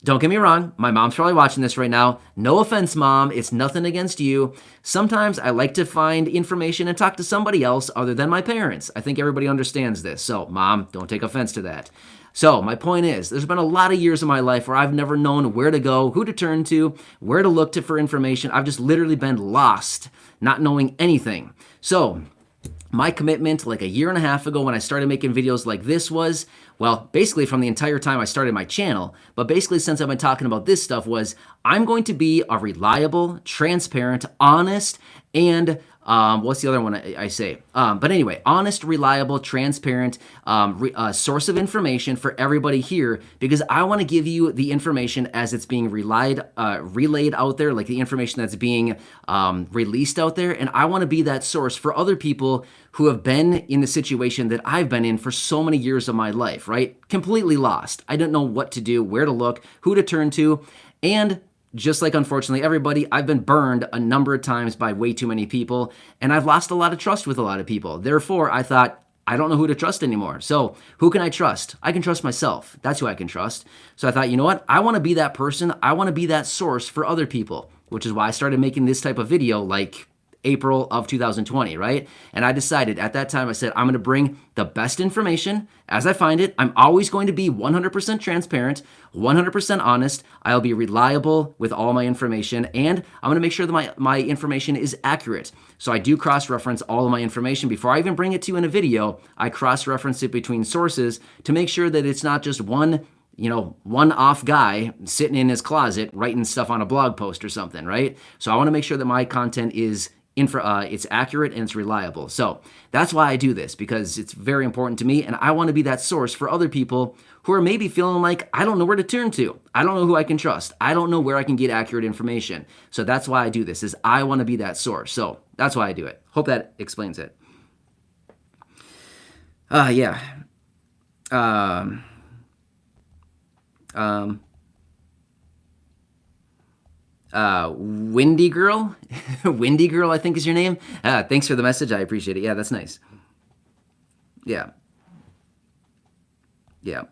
[SPEAKER 1] Don't get me wrong, my mom's probably watching this right now. No offense, Mom, it's nothing against you. Sometimes I like to find information and talk to somebody else other than my parents. I think everybody understands this, so Mom, don't take offense to that. So my point is, there's been a lot of years of my life where I've never known where to go, who to turn to, where to look to for information. I've just literally been lost, not knowing anything. So my commitment like a year and a half ago when I started making videos like this was, well, basically from the entire time I started my channel, but basically since I've been talking about this stuff was, I'm going to be a reliable, transparent, honest, and what's the other one I say? But anyway, honest, reliable, transparent source of information for everybody here because I want to give you the information as it's being relayed out there, like the information that's being released out there. And I want to be that source for other people who have been in the situation that I've been in for so many years of my life, right? Completely lost. I don't know what to do, where to look, who to turn to. And just like unfortunately everybody, I've been burned a number of times by way too many people, and I've lost a lot of trust with a lot of people. Therefore, I thought, I don't know who to trust anymore. So who can I trust? I can trust myself. That's who I can trust. So I thought, you know what? I want to be that person. I want to be that source for other people, which is why I started making this type of video like April of 2020, right? And I decided at that time, I said, I'm going to bring the best information as I find it. I'm always going to be 100% transparent, 100% honest. I'll be reliable with all my information, and I'm going to make sure that my information is accurate. So I do cross-reference all of my information. Before I even bring it to you in a video, I cross-reference it between sources to make sure that it's not just one-off guy sitting in his closet writing stuff on a blog post or something, right? So I want to make sure that my content is it's accurate and it's reliable. So that's why I do this, because it's very important to me, and I want to be that source for other people who are maybe feeling like, I don't know where to turn to. I don't know who I can trust. I don't know where I can get accurate information. So that's why I do this, is I want to be that source. So that's why I do it. Hope that explains it. Yeah. Windy Girl, Windy Girl, I think is your name. Thanks for the message. I appreciate it. Yeah, that's nice. Yeah. Yeah.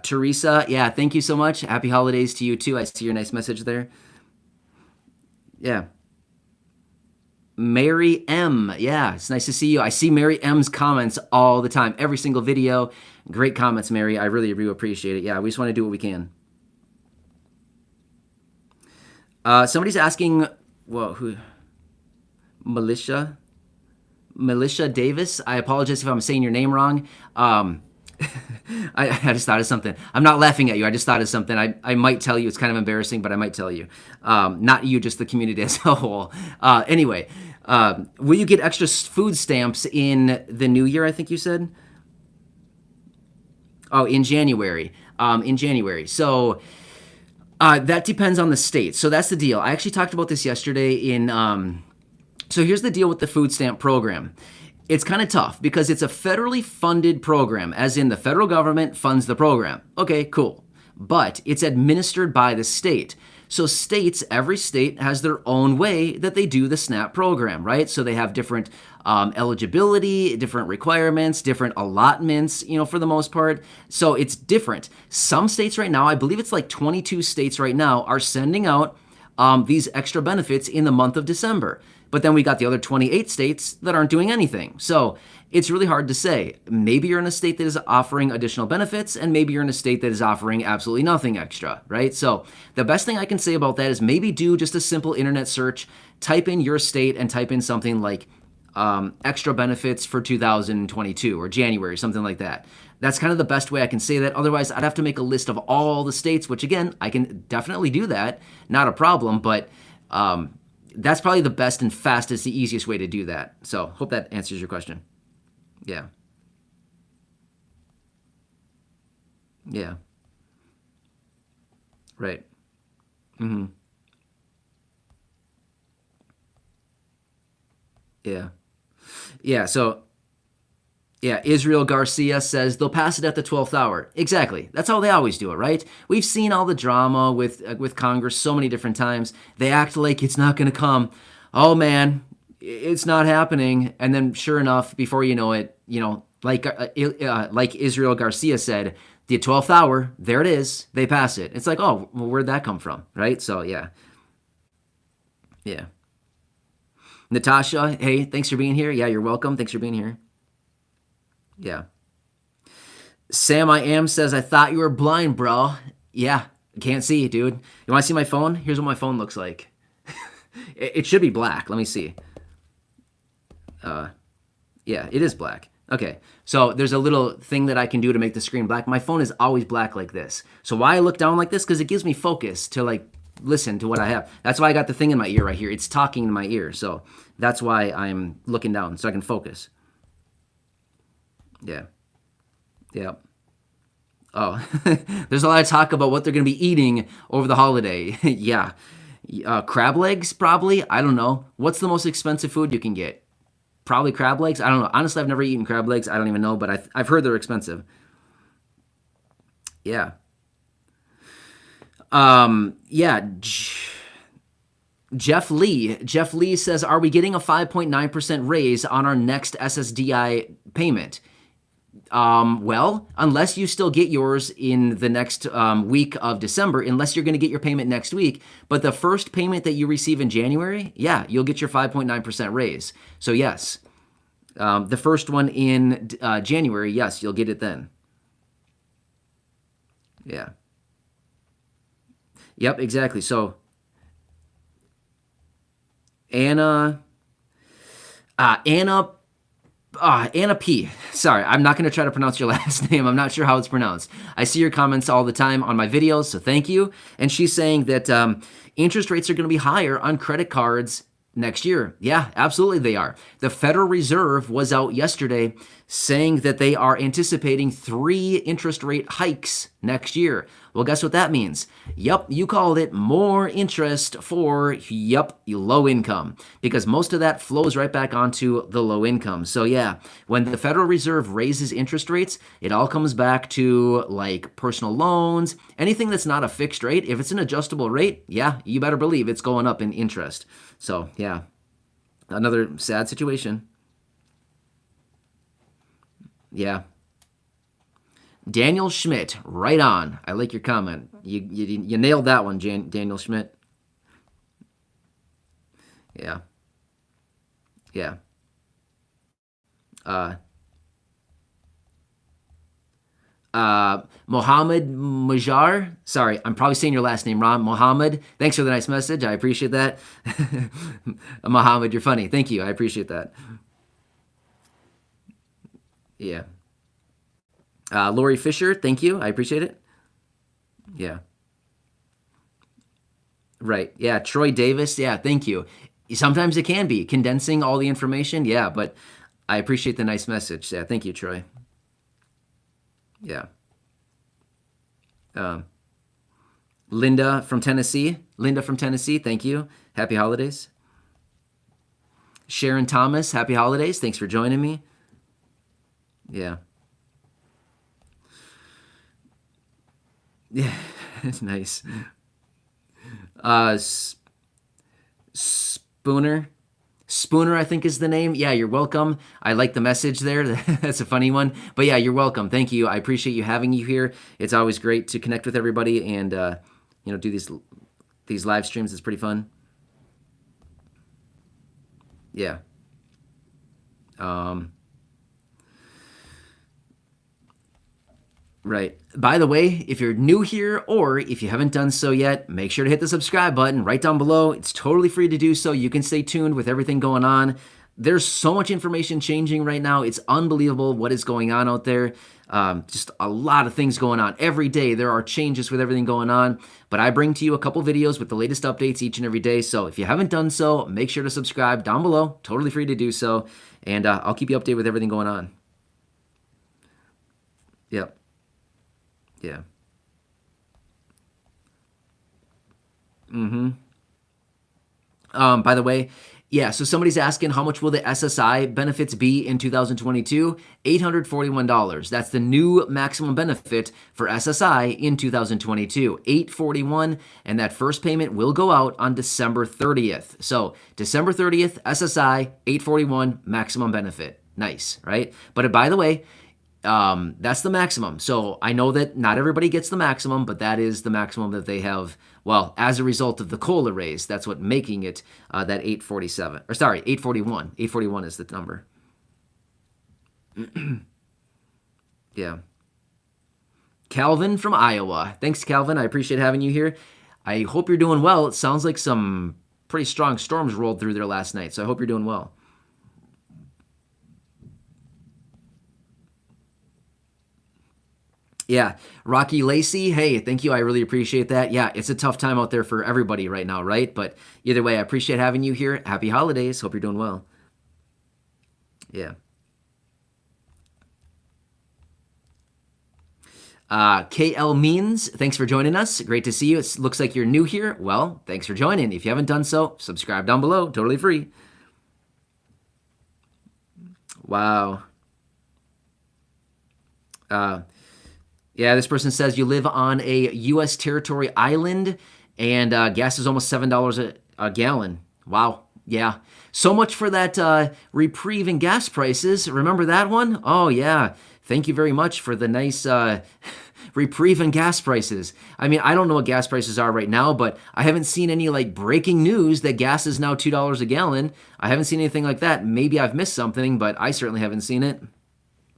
[SPEAKER 1] Teresa, yeah, thank you so much. Happy holidays to you too. I see your nice message there. Yeah. Mary M. Yeah, it's nice to see you. I see Mary M's comments all the time, every single video. Great comments, Mary. I really do appreciate it. Yeah, we just want to do what we can. Somebody's asking, well, who? Militia Davis. I apologize if I'm saying your name wrong. I just thought of something. I'm not laughing at you. I just thought of something. I might tell you. It's kind of embarrassing, but I might tell you. Not you, just the community as a whole. Anyway, will you get extra food stamps in the new year, I think you said? Oh, in January. So that depends on the state. So that's the deal. I actually talked about this yesterday so here's the deal with the food stamp program. It's kind of tough because it's a federally funded program, as in the federal government funds the program. Okay, cool. But it's administered by the state. So every state has their own way that they do the SNAP program, right? So they have different eligibility, different requirements, different allotments, for the most part. So it's different. Some states right now, I believe it's like 22 states right now, are sending out these extra benefits in the month of December. But then we got the other 28 states that aren't doing anything. So it's really hard to say. Maybe you're in a state that is offering additional benefits, and maybe you're in a state that is offering absolutely nothing extra, right? So the best thing I can say about that is maybe do just a simple internet search, type in your state and type in something like extra benefits for 2022 or January, something like that. That's kind of the best way I can say that. Otherwise, I'd have to make a list of all the states, which again, I can definitely do that. Not a problem, but that's probably the best and fastest, the easiest way to do that. So hope that answers your question. Yeah. Yeah. Right. Mm-hmm. Yeah. Yeah. So, yeah, Israel Garcia says they'll pass it at the 12th hour. Exactly. That's how they always do it, right? We've seen all the drama with Congress so many different times. They act like it's not going to come. Oh, man, it's not happening. And then sure enough, before you know it, like Israel Garcia said, the 12th hour, there it is. They pass it. It's like, oh, well, where'd that come from, right? So, yeah. Yeah. Natasha, hey, thanks for being here. Yeah, you're welcome. Thanks for being here. Yeah. Sam I Am says, I thought you were blind, bro. Yeah, can't see, dude. You want to see my phone? Here's what my phone looks like. It should be black. Let me see. Yeah, it is black. Okay, so there's a little thing that I can do to make the screen black. My phone is always black like this. So why I look down like this? Because it gives me focus to listen to what I have. That's why I got the thing in my ear right here. It's talking in my ear. So that's why I'm looking down so I can focus. Yeah. Yeah. Oh, there's a lot of talk about what they're going to be eating over the holiday. Yeah. Crab legs, probably. I don't know. What's the most expensive food you can get? Probably crab legs. I don't know. Honestly, I've never eaten crab legs. I don't even know, but I've heard they're expensive. Yeah. Yeah. Jeff Lee says, are we getting a 5.9% raise on our next SSDI payment? Well, unless you still get yours in the next week of December, unless you're going to get your payment next week. But the first payment that you receive in January, yeah, you'll get your 5.9% raise. So yes, the first one in January, yes, you'll get it then. Yeah. Yep, exactly. So Anna, Anna Anna P. Sorry, I'm not going to try to pronounce your last name. I'm not sure how it's pronounced. I see your comments all the time on my videos, so thank you. And she's saying that interest rates are going to be higher on credit cards next year. Yeah, absolutely they are. The Federal Reserve was out yesterday saying that they are anticipating 3 interest rate hikes next year. Well, guess what that means? Yep, you called it, more interest for, yep, low income, because most of that flows right back onto the low income. So yeah, when the Federal Reserve raises interest rates, it all comes back to like personal loans, anything that's not a fixed rate. If it's an adjustable rate, yeah, you better believe it's going up in interest. So yeah, another sad situation. Yeah. Daniel Schmidt, right on. I like your comment. You nailed that one, Daniel Schmidt. Yeah. Yeah. Uh, Mohammed Majar. Sorry, I'm probably saying your last name wrong. Mohammed, thanks for the nice message. I appreciate that. Mohammed, you're funny. Thank you. I appreciate that. Yeah. Lori Fisher, thank you. I appreciate it. Yeah. Right. Yeah. Troy Davis. Yeah. Thank you. Sometimes it can be condensing all the information. Yeah. But I appreciate the nice message. Yeah. Thank you, Troy. Yeah. Um, Linda from Tennessee. Linda from Tennessee. Thank you. Happy holidays. Sharon Thomas. Happy holidays. Thanks for joining me. Yeah. Yeah. It's nice. Uh, Spooner. Spooner, I think is the name. Yeah, you're welcome. I like the message there. That's a funny one. But yeah, you're welcome. Thank you. I appreciate you having you here. It's always great to connect with everybody and do these live streams. It's pretty fun. Yeah. Um, Right. By the way, if you're new here or if you haven't done so yet, make sure to hit the subscribe button right down below. It's totally free to do so. You can stay tuned with everything going on. There's so much information changing right now. It's unbelievable what is going on out there. Just a lot of things going on. Every day there are changes with everything going on. But I bring to you a couple videos with the latest updates each and every day. So if you haven't done so, make sure to subscribe down below. Totally free to do so. And I'll keep you updated with everything going on. Yep. Yeah. By the way, yeah, so somebody's asking how much will the SSI benefits be in 2022? $841. That's the new maximum benefit for SSI in 2022. $841, and that first payment will go out on December 30th. So December 30th, SSI, $841 maximum benefit. Nice, right? But by the way, that's the maximum. So I know that not everybody gets the maximum, but that is the maximum that they have. Well, as a result of the COLA raise, that's what making it that 847. Or sorry, 841. 841 is the number. Yeah. Calvin from Iowa. Thanks, Calvin. I appreciate having you here. I hope you're doing well. It sounds like some pretty strong storms rolled through there last night, so I hope you're doing well. Yeah, Rocky Lacey, hey, thank you. I really appreciate that. Yeah, it's a tough time out there for everybody right now, right? But either way, I appreciate having you here. Happy holidays. Hope you're doing well. Yeah. KL Means, thanks for joining us. Great to see you. It looks like you're new here. Well, thanks for joining. If you haven't done so, subscribe down below. Totally free. Wow. Yeah, this person says you live on a U.S. territory island, and gas is almost $7 a gallon. Wow. Yeah. So much for that reprieve in gas prices. Remember that one? Oh, yeah. Thank you very much for the nice reprieve in gas prices. I mean, I don't know what gas prices are right now, but I haven't seen any like breaking news that gas is now $2 a gallon. I haven't seen anything like that. Maybe I've missed something, but I certainly haven't seen it.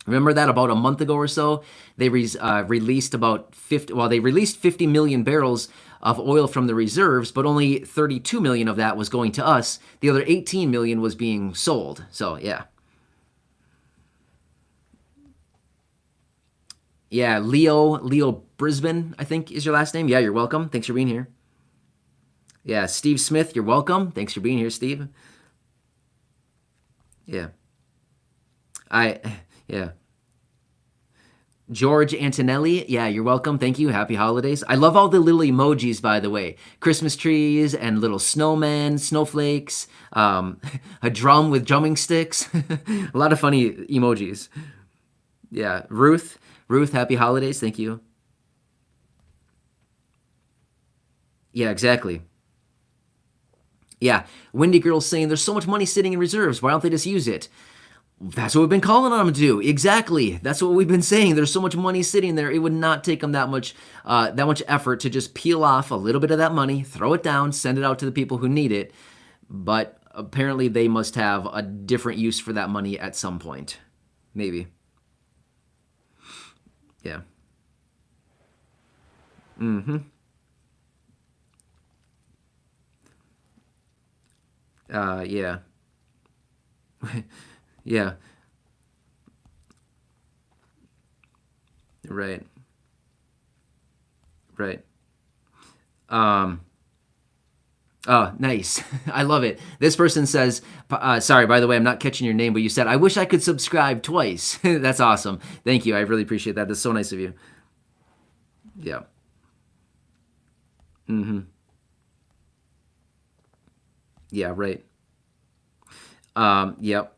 [SPEAKER 1] Remember that about a month ago or so, they released about 50. Well, they released 50 million barrels of oil from the reserves, but only 32 million of that was going to us. The other 18 million was being sold. So yeah, yeah. Leo Brisbane, I think is your last name. Yeah, you're welcome. Thanks for being here. Yeah, Steve Smith, you're welcome. Thanks for being here, Steve. Yeah, I yeah. George Antonelli, yeah, you're welcome. Thank you. Happy holidays. I love all the little emojis, by the way. Christmas trees and little snowmen, snowflakes, a drum with drumming sticks. A lot of funny emojis. Yeah, Ruth, happy holidays. Thank you. Yeah, exactly. Yeah, Windy Girl's saying there's so much money sitting in reserves. Why don't they just use it? That's what we've been calling on them to do. Exactly. That's what we've been saying. There's so much money sitting there. It would not take them that much effort to just peel off a little bit of that money, throw it down, send it out to the people who need it. But apparently, they must have a different use for that money at some point. Maybe. Yeah. Mm-hmm. Yeah. Yeah. Right. Right. Um. Oh, nice. I love it. This person says, sorry, by the way, I'm not catching your name, but you said, I wish I could subscribe twice. That's awesome. Thank you. I really appreciate that. That's so nice of you. Yeah. Mm-hmm. Yeah, right. Yep.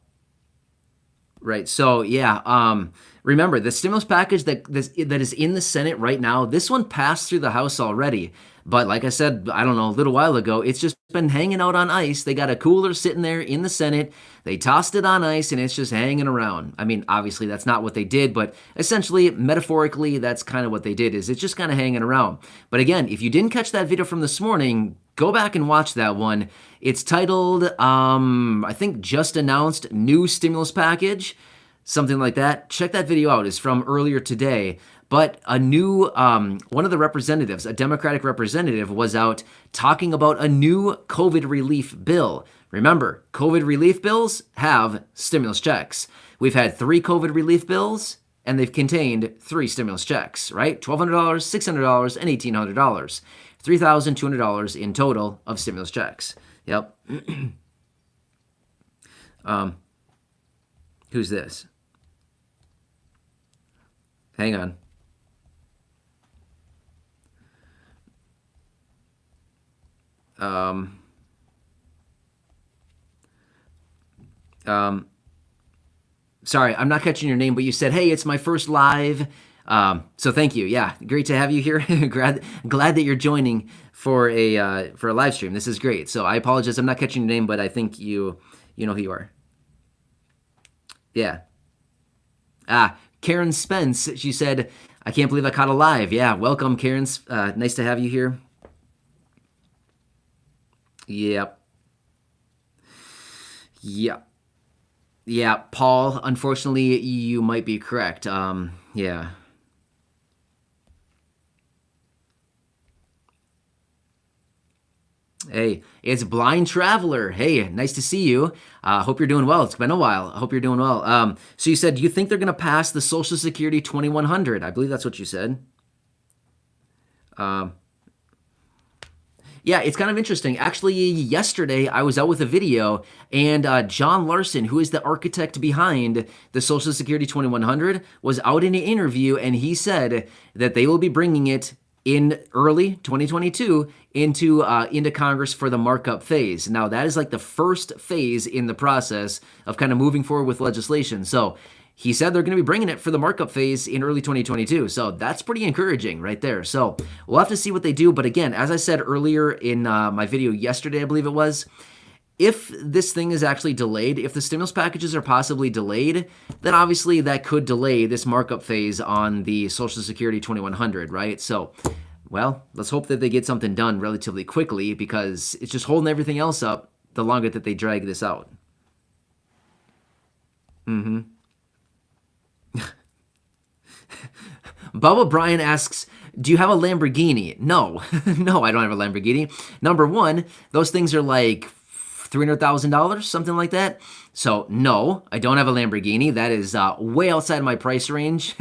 [SPEAKER 1] Right. So yeah. Remember the stimulus package that is in the Senate right now. This one passed through the House already, but like I said, I don't know, a little while ago, it's just been hanging out on ice. They got a cooler sitting there in the Senate. They tossed it on ice, and it's just hanging around. I mean, obviously that's not what they did, but essentially, metaphorically, that's kind of what they did. Is it's just kind of hanging around. But again, if you didn't catch that video from this morning, go back and watch that one. It's titled, I think, just announced new stimulus package, something like that. Check that video out. It's from earlier today. But a new, one of the representatives, a Democratic representative, was out talking about a new COVID relief bill. Remember, COVID relief bills have stimulus checks. We've had 3 COVID relief bills, and they've contained 3 stimulus checks, right? $1,200, $600, and $1,800. $3,200 in total of stimulus checks. Yep. Who's this? Hang on. Um, um, Sorry, I'm not catching your name, but you said, hey, it's my first live. So thank you. Yeah, great to have you here. glad that you're joining for a live stream. This is great. So I apologize. I'm not catching your name, but I think you know who you are. Yeah. Karen Spence. She said, I can't believe I caught a live. Yeah, welcome, Karen. Nice to have you here. Yep. Yep. Yeah, Paul, unfortunately, you might be correct. Yeah. Hey, it's Blind Traveler. Hey, nice to see you. Hope you're doing well. It's been a while. I hope you're doing well. So you said, do you think they're going to pass the Social Security 2100? I believe that's what you said. Um, Yeah, it's kind of interesting. Actually, yesterday I was out with a video, and John Larson, who is the architect behind the Social Security 2100, was out in an interview, and he said that they will be bringing it in early 2022 into Congress for the markup phase. Now, that is like the first phase in the process of kind of moving forward with legislation. So he said they're going to be bringing it for the markup phase in early 2022. So that's pretty encouraging right there. So we'll have to see what they do. But again, as I said earlier in my video yesterday, I believe it was, if this thing is actually delayed, if the stimulus packages are possibly delayed, then obviously that could delay this markup phase on the Social Security 2100, right? So, well, let's hope that they get something done relatively quickly, because it's just holding everything else up the longer that they drag this out. Bubba Brian asks, do you have a Lamborghini? No, no, I don't have a Lamborghini. Number one, those things are like $300,000, something like that. So no, I don't have a Lamborghini. That is way outside my price range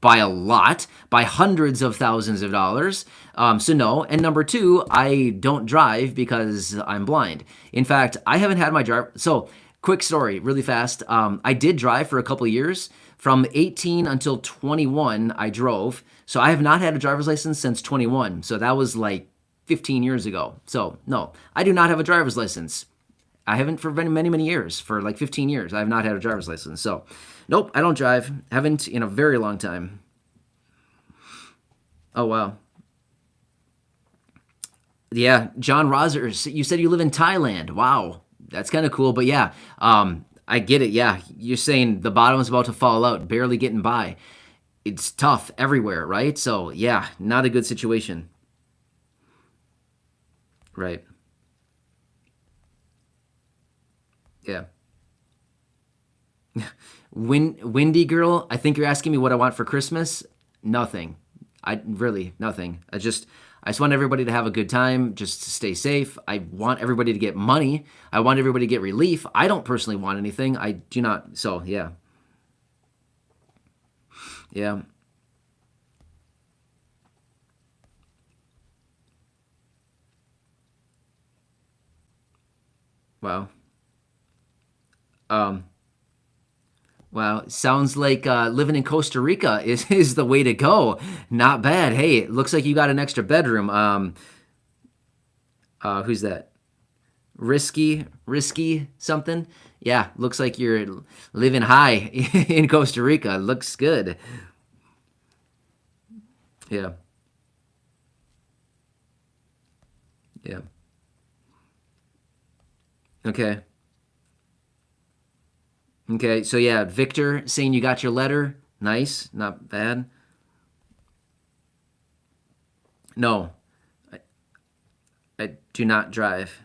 [SPEAKER 1] by a lot, by hundreds of thousands of dollars. So no. And number two, I don't drive because I'm blind. In fact, I haven't had my driver. So quick story, really fast. I did drive for a couple years. From 18 until 21, I drove. So I have not had a driver's license since 21. So that was like 15 years ago. So no, I do not have a driver's license. I haven't for many, many years. For like 15 years, I have not had a driver's license. So nope, I don't drive. Haven't in a very long time. Oh, wow. Yeah, John Rogers, you said you live in Thailand. Wow, that's kind of cool. But yeah, I get it. Yeah, you're saying the bottom is about to fall out, barely getting by. It's tough everywhere, right? So yeah, not a good situation. Right. Yeah. Windy girl, I think you're asking me what I want for Christmas. Nothing. I really nothing. I just want everybody to have a good time, just to stay safe. I want everybody to get money. I want everybody to get relief. I don't personally want anything. I do not. So yeah. Yeah. Wow. Um, wow. Sounds like living in Costa Rica is the way to go. Not bad. Hey, it looks like you got an extra bedroom. Who's that? Risky something. Yeah, looks like you're living high in Costa Rica. Looks good. Yeah, yeah. Okay, okay. So yeah, Victor saying you got your letter. Nice, not bad. No, I, I do not drive.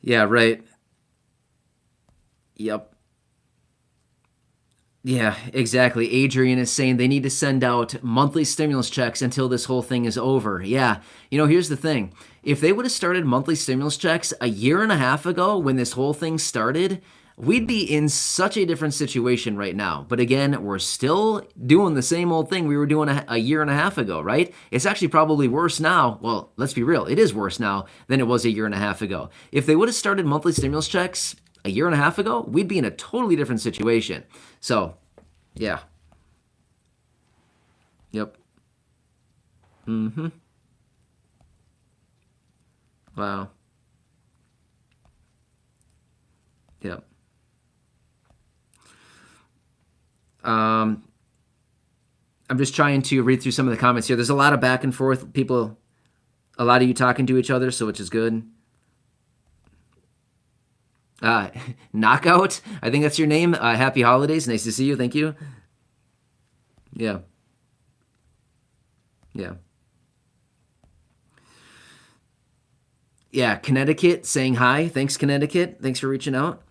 [SPEAKER 1] Yeah, right. Yep. Yeah, exactly. Adrian is saying they need to send out monthly stimulus checks until this whole thing is over. Yeah. Here's the thing. If they would have started monthly stimulus checks a year and a half ago when this whole thing started, we'd be in such a different situation right now. But again, we're still doing the same old thing we were doing a year and a half ago, right? It's actually probably worse now. Well, let's be real. It is worse now than it was a year and a half ago. If they would have started monthly stimulus checks a year and a half ago, we'd be in a totally different situation. So, yeah. Yep. Mm-hmm. Wow. Yep. Um, I'm just trying to read through some of the comments here. There's a lot of back and forth. People, a lot of you talking to each other, so which is good. Uh, Knockout, I think that's your name. Happy holidays. Nice to see you. Thank you. Yeah. Yeah. Yeah. Connecticut saying hi. Thanks, Connecticut. Thanks for reaching out.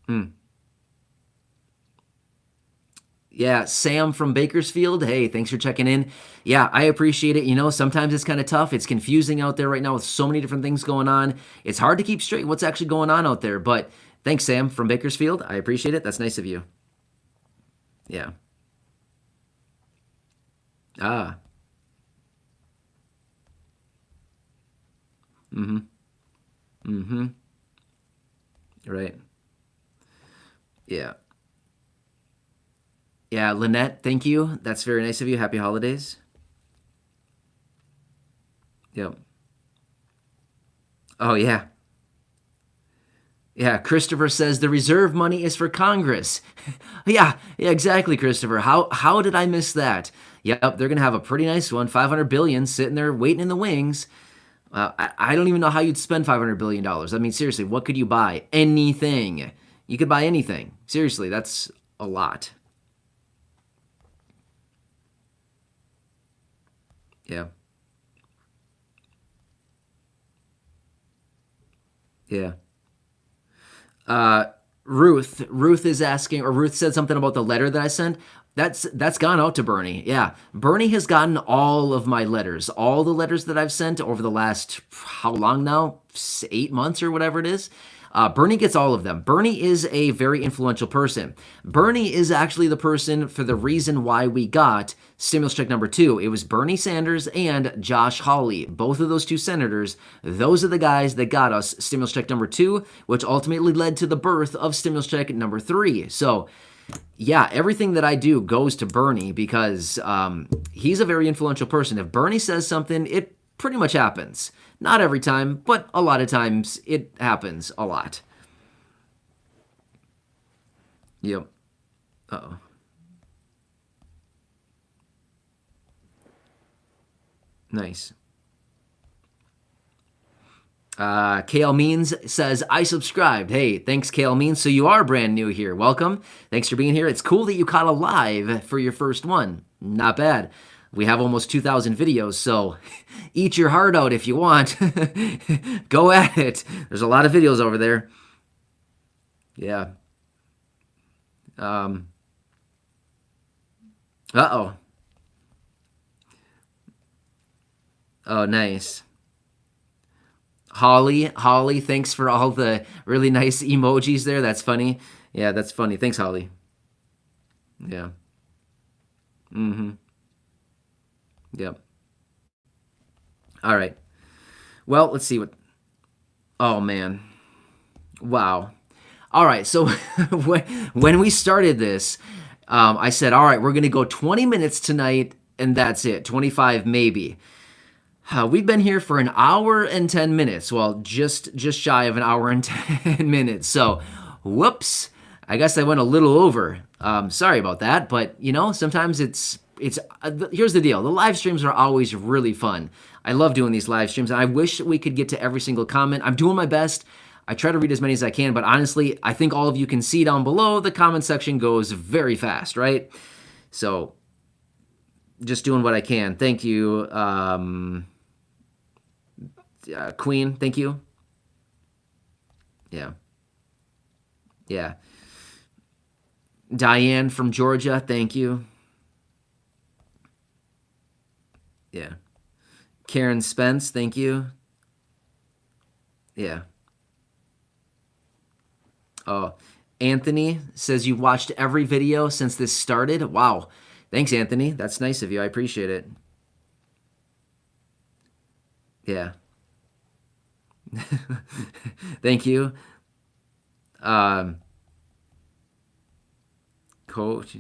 [SPEAKER 1] Hmm. Yeah, Sam from Bakersfield. Hey, thanks for checking in. Yeah, I appreciate it. Sometimes it's kind of tough. It's confusing out there right now with so many different things going on. It's hard to keep straight what's actually going on out there. But thanks, Sam from Bakersfield. I appreciate it. That's nice of you. Yeah. Ah. Mm-hmm. Mm-hmm. Right. Yeah. Yeah, Lynette, thank you. That's very nice of you. Happy holidays. Yep. Oh yeah. Yeah, Christopher says the reserve money is for Congress. Yeah, exactly, Christopher. How did I miss that? Yep, they're gonna have a pretty nice one, 500 billion sitting there waiting in the wings. I don't even know how you'd spend $500 billion. I mean, seriously, what could you buy? Anything. You could buy anything. Seriously, that's a lot. Yeah, yeah. Uh, Ruth is asking, or Ruth said something about the letter that I sent. That's gone out to Bernie. Yeah, Bernie has gotten all of my letters, all the letters that I've sent over the last how long now, 8 months or whatever it is. Bernie gets all of them. Bernie is a very influential person. Bernie is actually the person for the reason why we got stimulus check number two. It was Bernie Sanders and Josh Hawley. Both of those two senators, those are the guys that got us stimulus check number two, which ultimately led to the birth of stimulus check number three. So, yeah, everything that I do goes to Bernie because he's a very influential person. If Bernie says something, it pretty much happens. Not every time, but a lot of times it happens a lot. Yep. Uh-oh. Nice. Kale Means says, I subscribed. Hey, thanks, Kale Means. So you are brand new here. Welcome. Thanks for being here. It's cool that you caught a live for your first one. Not bad. We have almost 2,000 videos, so eat your heart out if you want. Go at it. There's a lot of videos over there. Yeah. Um, uh-oh. Oh, nice. Holly, thanks for all the really nice emojis there. That's funny. Yeah, that's funny. Thanks, Holly. Yeah. Mm-hmm. Yep. All right. Well, let's see what. Oh man. Wow. All right. So when we started this, I said, all right, we're gonna go 20 minutes tonight, and that's it. 25 maybe. We've been here for an hour and 10 minutes. Well, just shy of an hour and 10 minutes. So, whoops. I guess I went a little over. Sorry about that, but sometimes it's here's the deal. The live streams are always really fun. I love doing these live streams, and I wish we could get to every single comment. I'm doing my best. I try to read as many as I can, but honestly, I think all of you can see down below the comment section goes very fast, right? So, just doing what I can. Thank you. Queen, thank you. Yeah. Yeah. Diane from Georgia, thank you. Yeah. Karen Spence, thank you. Yeah. Oh, Anthony says you watched every video since this started. Wow. Thanks, Anthony. That's nice of you. I appreciate it. Yeah. Thank you. Um, Coach.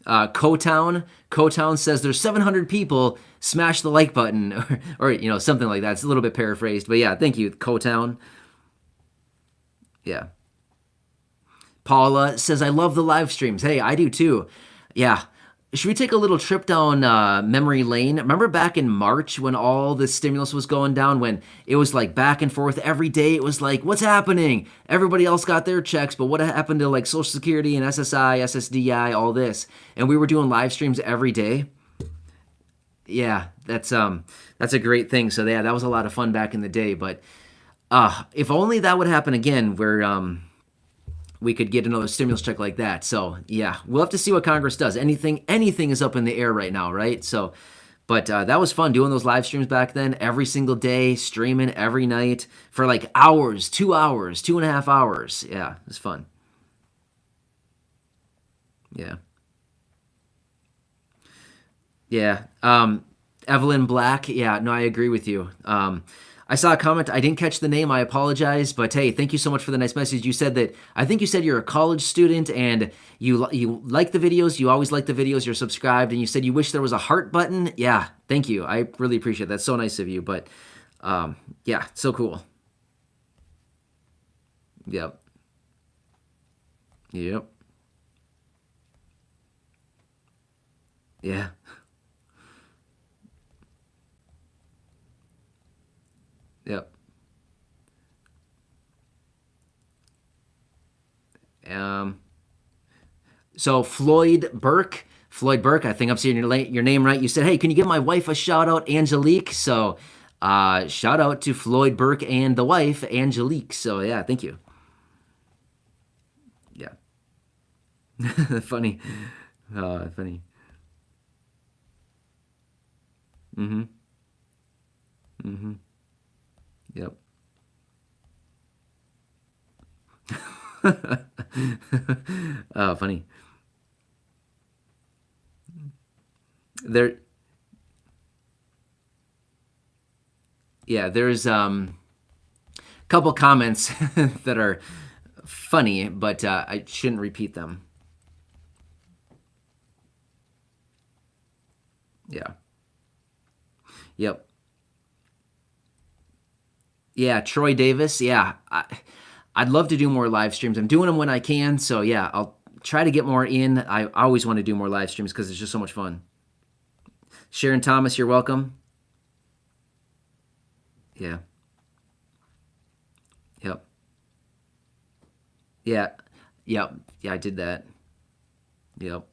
[SPEAKER 1] Cotown says there's 700 people. Smash the like button, or something like that. It's a little bit paraphrased, but yeah, thank you, Cotown. Yeah. Paula says I love the live streams. Hey, I do too. Yeah. Should we take a little trip down memory lane? Remember back in March when all the stimulus was going down, when it was like back and forth every day? It was like, what's happening? Everybody else got their checks, but what happened to like Social Security and SSI, SSDI, all this? And we were doing live streams every day. Yeah, that's a great thing. So yeah, that was a lot of fun back in the day. But if only that would happen again, where we could get another stimulus check like that. So yeah, we'll have to see what Congress does. Anything is up in the air right now, right? So, but that was fun doing those live streams back then, every single day, streaming every night for like hours, 2 hours, 2.5 hours. Yeah, it was fun. Yeah. Yeah. Evelyn Black. Yeah, no, I agree with you. I saw a comment. I didn't catch the name. I apologize. But hey, thank you so much for the nice message. You said that, I think you said you're a college student and you like the videos. You always like the videos. You're subscribed. And you said you wish there was a heart button. Yeah, thank you. I really appreciate that. That's so nice of you. But Yeah, so cool. Yep. Yep. Yeah. Yep. Um, so Floyd Burke, I think I'm saying your name right. You said, hey, can you give my wife a shout out, Angelique? So, shout out to Floyd Burke and the wife, Angelique. So, yeah, thank you. Yeah. Funny. Funny. Mm-hmm. Mm-hmm. Yep. Funny. There, yeah, there's a couple comments that are funny, but I shouldn't repeat them. Yeah. Yep. Yeah, Troy Davis. Yeah, I'd love to do more live streams. I'm doing them when I can. So yeah, I'll try to get more in. I always want to do more live streams because it's just so much fun. Sharon Thomas, you're welcome. Yeah. Yep. Yeah. Yep. Yeah, I did that. Yep.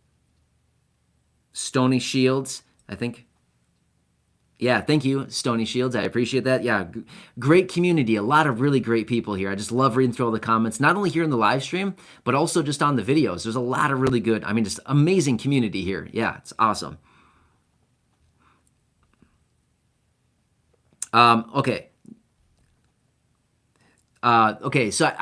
[SPEAKER 1] Stony Shields, I think. Yeah, thank you, Stony Shields. I appreciate that. Yeah, great community. A lot of really great people here. I just love reading through all the comments, not only here in the live stream, but also just on the videos. There's a lot of really good, I mean, just amazing community here. Yeah, it's awesome. Okay. Okay, so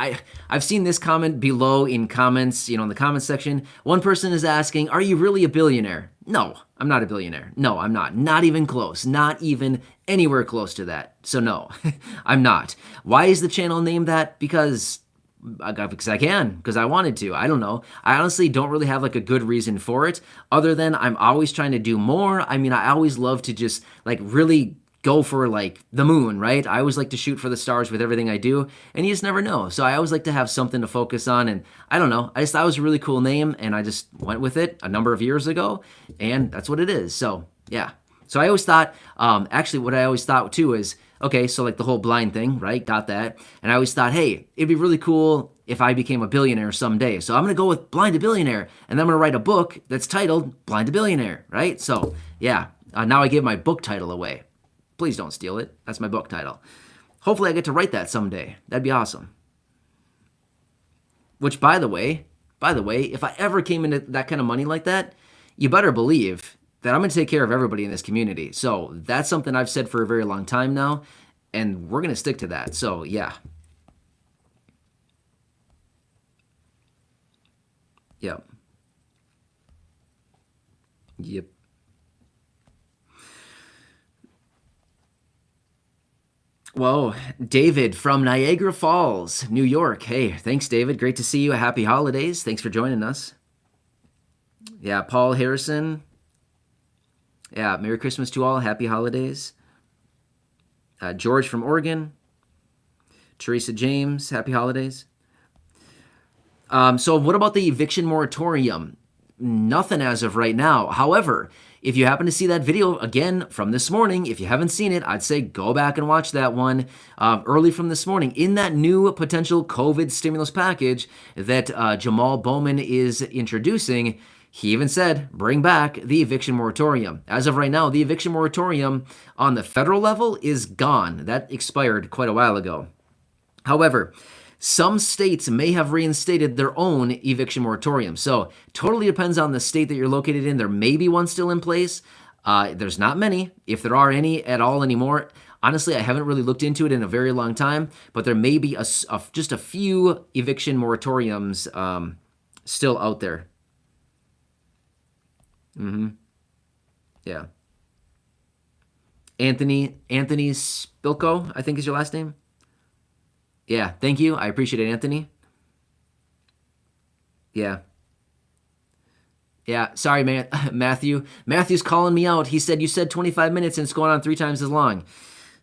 [SPEAKER 1] I've seen this comment below in comments, in the comments section. One person is asking, "Are you really a billionaire?" No, I'm not a billionaire. No, I'm not. Not even close. Not even anywhere close to that. So no, I'm not. Why is the channel named that? Because I can, because I wanted to. I don't know. I honestly don't really have like a good reason for it, other than I'm always trying to do more. I mean, I always love to just like really go for like the moon, right? I always like to shoot for the stars with everything I do, and you just never know. So I always like to have something to focus on, and I don't know. I just thought it was a really cool name, and I just went with it a number of years ago, and that's what it is. So yeah. So I always thought, actually, what I always thought too is, okay, so like the whole blind thing, right? Got that. And I always thought, hey, it'd be really cool if I became a billionaire someday. So I'm going to go with Blind to Billionaire. And then I'm going to write a book that's titled Blind to Billionaire, right? So yeah, now I gave my book title away. Please don't steal it. That's my book title. Hopefully I get to write that someday. That'd be awesome. Which, by the way, if I ever came into that kind of money like that, you better believe that I'm going to take care of everybody in this community. So that's something I've said for a very long time now, and we're going to stick to that. So yeah. Yep. Yep. Whoa, David from Niagara Falls, New York. Hey, thanks, David. Great to see you. Happy holidays. Thanks for joining us. Yeah, Paul Harrison. Yeah, Merry Christmas to all. Happy holidays. George from Oregon. Teresa James. Happy holidays. So, what about the eviction moratorium? Nothing as of right now. However, if you happen to see that video again from this morning, if you haven't seen it, I'd say go back and watch that one early from this morning. In that new potential COVID stimulus package that Jamal Bowman is introducing, he even said, bring back the eviction moratorium. As of right now, the eviction moratorium on the federal level is gone. That expired quite a while ago. However, some states may have reinstated their own eviction moratorium. So, totally depends on the state that you're located in. There may be one still in place. There's not many, if there are any at all anymore. Honestly, I haven't really looked into it in a very long time, but there may be just a few eviction moratoriums still out there. Yeah. Anthony Spilko, I think is your last name. Yeah, thank you. I appreciate it, Anthony. Yeah. Yeah, sorry, man. Matthew's calling me out. He said you said 25 minutes and it's going on 3 times as long.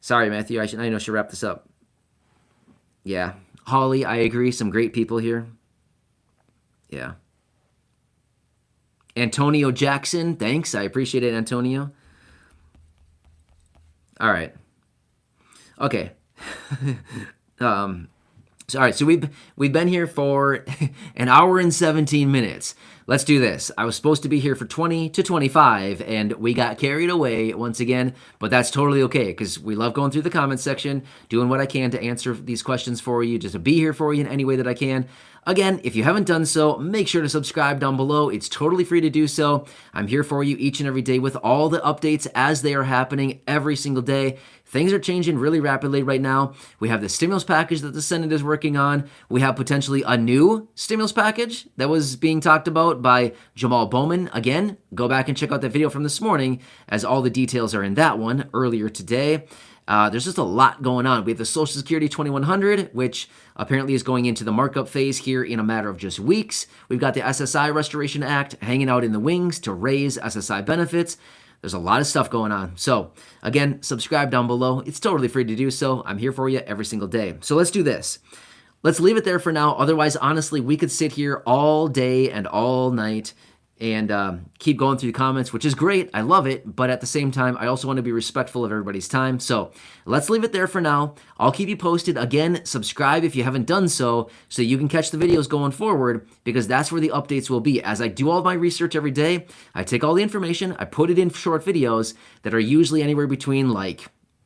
[SPEAKER 1] Sorry, Matthew. I know I should wrap this up. Yeah. Holly, I agree. Some great people here. Yeah. Antonio Jackson, thanks. I appreciate it, Antonio. All right. Okay. All right, so we've been here for an hour and 17 minutes. Let's do this. I was supposed to be here for 20 to 25, and we got carried away once again, but that's totally okay because we love going through the comments section, doing what I can to answer these questions for you, just to be here for you in any way that I can. Again, if you haven't done so, make sure to subscribe down below. It's totally free to do so. I'm here for you each and every day with all the updates as they are happening every single day. Things are changing really rapidly right now. We have the stimulus package that the Senate is working on. We have potentially a new stimulus package that was being talked about by Jamal Bowman. Again, go back and check out that video from this morning as all the details are in that one earlier today. There's just a lot going on. We have the Social Security 2100, which apparently is going into the markup phase here in a matter of just weeks. We've got the SSI Restoration Act hanging out in the wings to raise SSI benefits. There's a lot of stuff going on. So again, subscribe down below. It's totally free to do so. I'm here for you every single day. So let's do this. Let's leave it there for now. Otherwise, honestly, we could sit here all day and all night and keep going through the comments, which is great. I love it. But at the same time, I also want to be respectful of everybody's time. So let's leave it there for now. I'll keep you posted. Again, subscribe if you haven't done so you can catch the videos going forward, because that's where the updates will be. As I do all my research every day, I take all the information, I put it in short videos that are usually anywhere between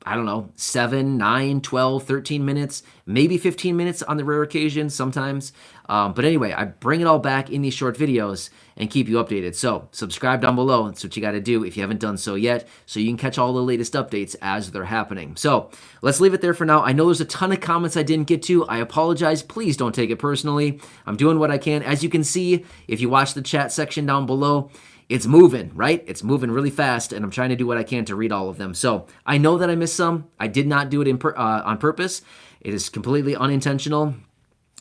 [SPEAKER 1] I don't know, 7, 9, 12, 13 minutes, maybe 15 minutes on the rare occasion sometimes. But anyway, I bring it all back in these short videos and keep you updated. So subscribe down below. That's what you got to do if you haven't done so yet, so you can catch all the latest updates as they're happening. So let's leave it there for now. I know there's a ton of comments I didn't get to. I apologize. Please don't take it personally. I'm doing what I can. As you can see, if you watch the chat section down below, it's moving, right? It's moving really fast, and I'm trying to do what I can to read all of them. So I know that I missed some. I did not do it on purpose. It is completely unintentional.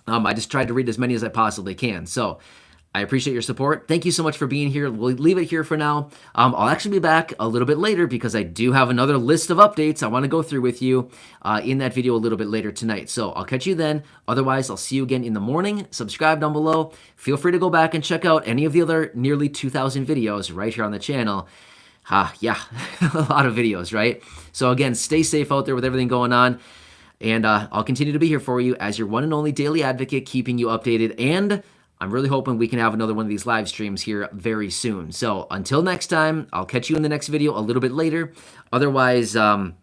[SPEAKER 1] I just tried to read as many as I possibly can. So I appreciate your support. Thank you so much for being here. We'll leave it here for now. I'll actually be back a little bit later because I do have another list of updates I want to go through with you in that video a little bit later tonight. So I'll catch you then. Otherwise, I'll see you again in the morning. Subscribe down below. Feel free to go back and check out any of the other nearly 2,000 videos right here on the channel. Yeah, a lot of videos, right? So again, stay safe out there with everything going on. And I'll continue to be here for you as your one and only daily advocate, keeping you updated. And I'm really hoping we can have another one of these live streams here very soon. So until next time, I'll catch you in the next video a little bit later. Otherwise, the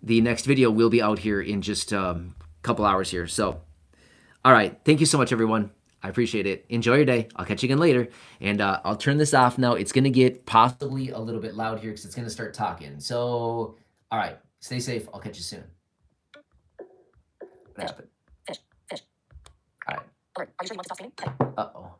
[SPEAKER 1] next video will be out here in just a couple hours here. So, all right. Thank you so much, everyone. I appreciate it. Enjoy your day. I'll catch you again later. And I'll turn this off now. It's going to get possibly a little bit loud here because it's going to start talking. So, all right. Stay safe. I'll catch you soon. What happened? Fish. All right. Are you sure you want to stop streaming? Uh-oh.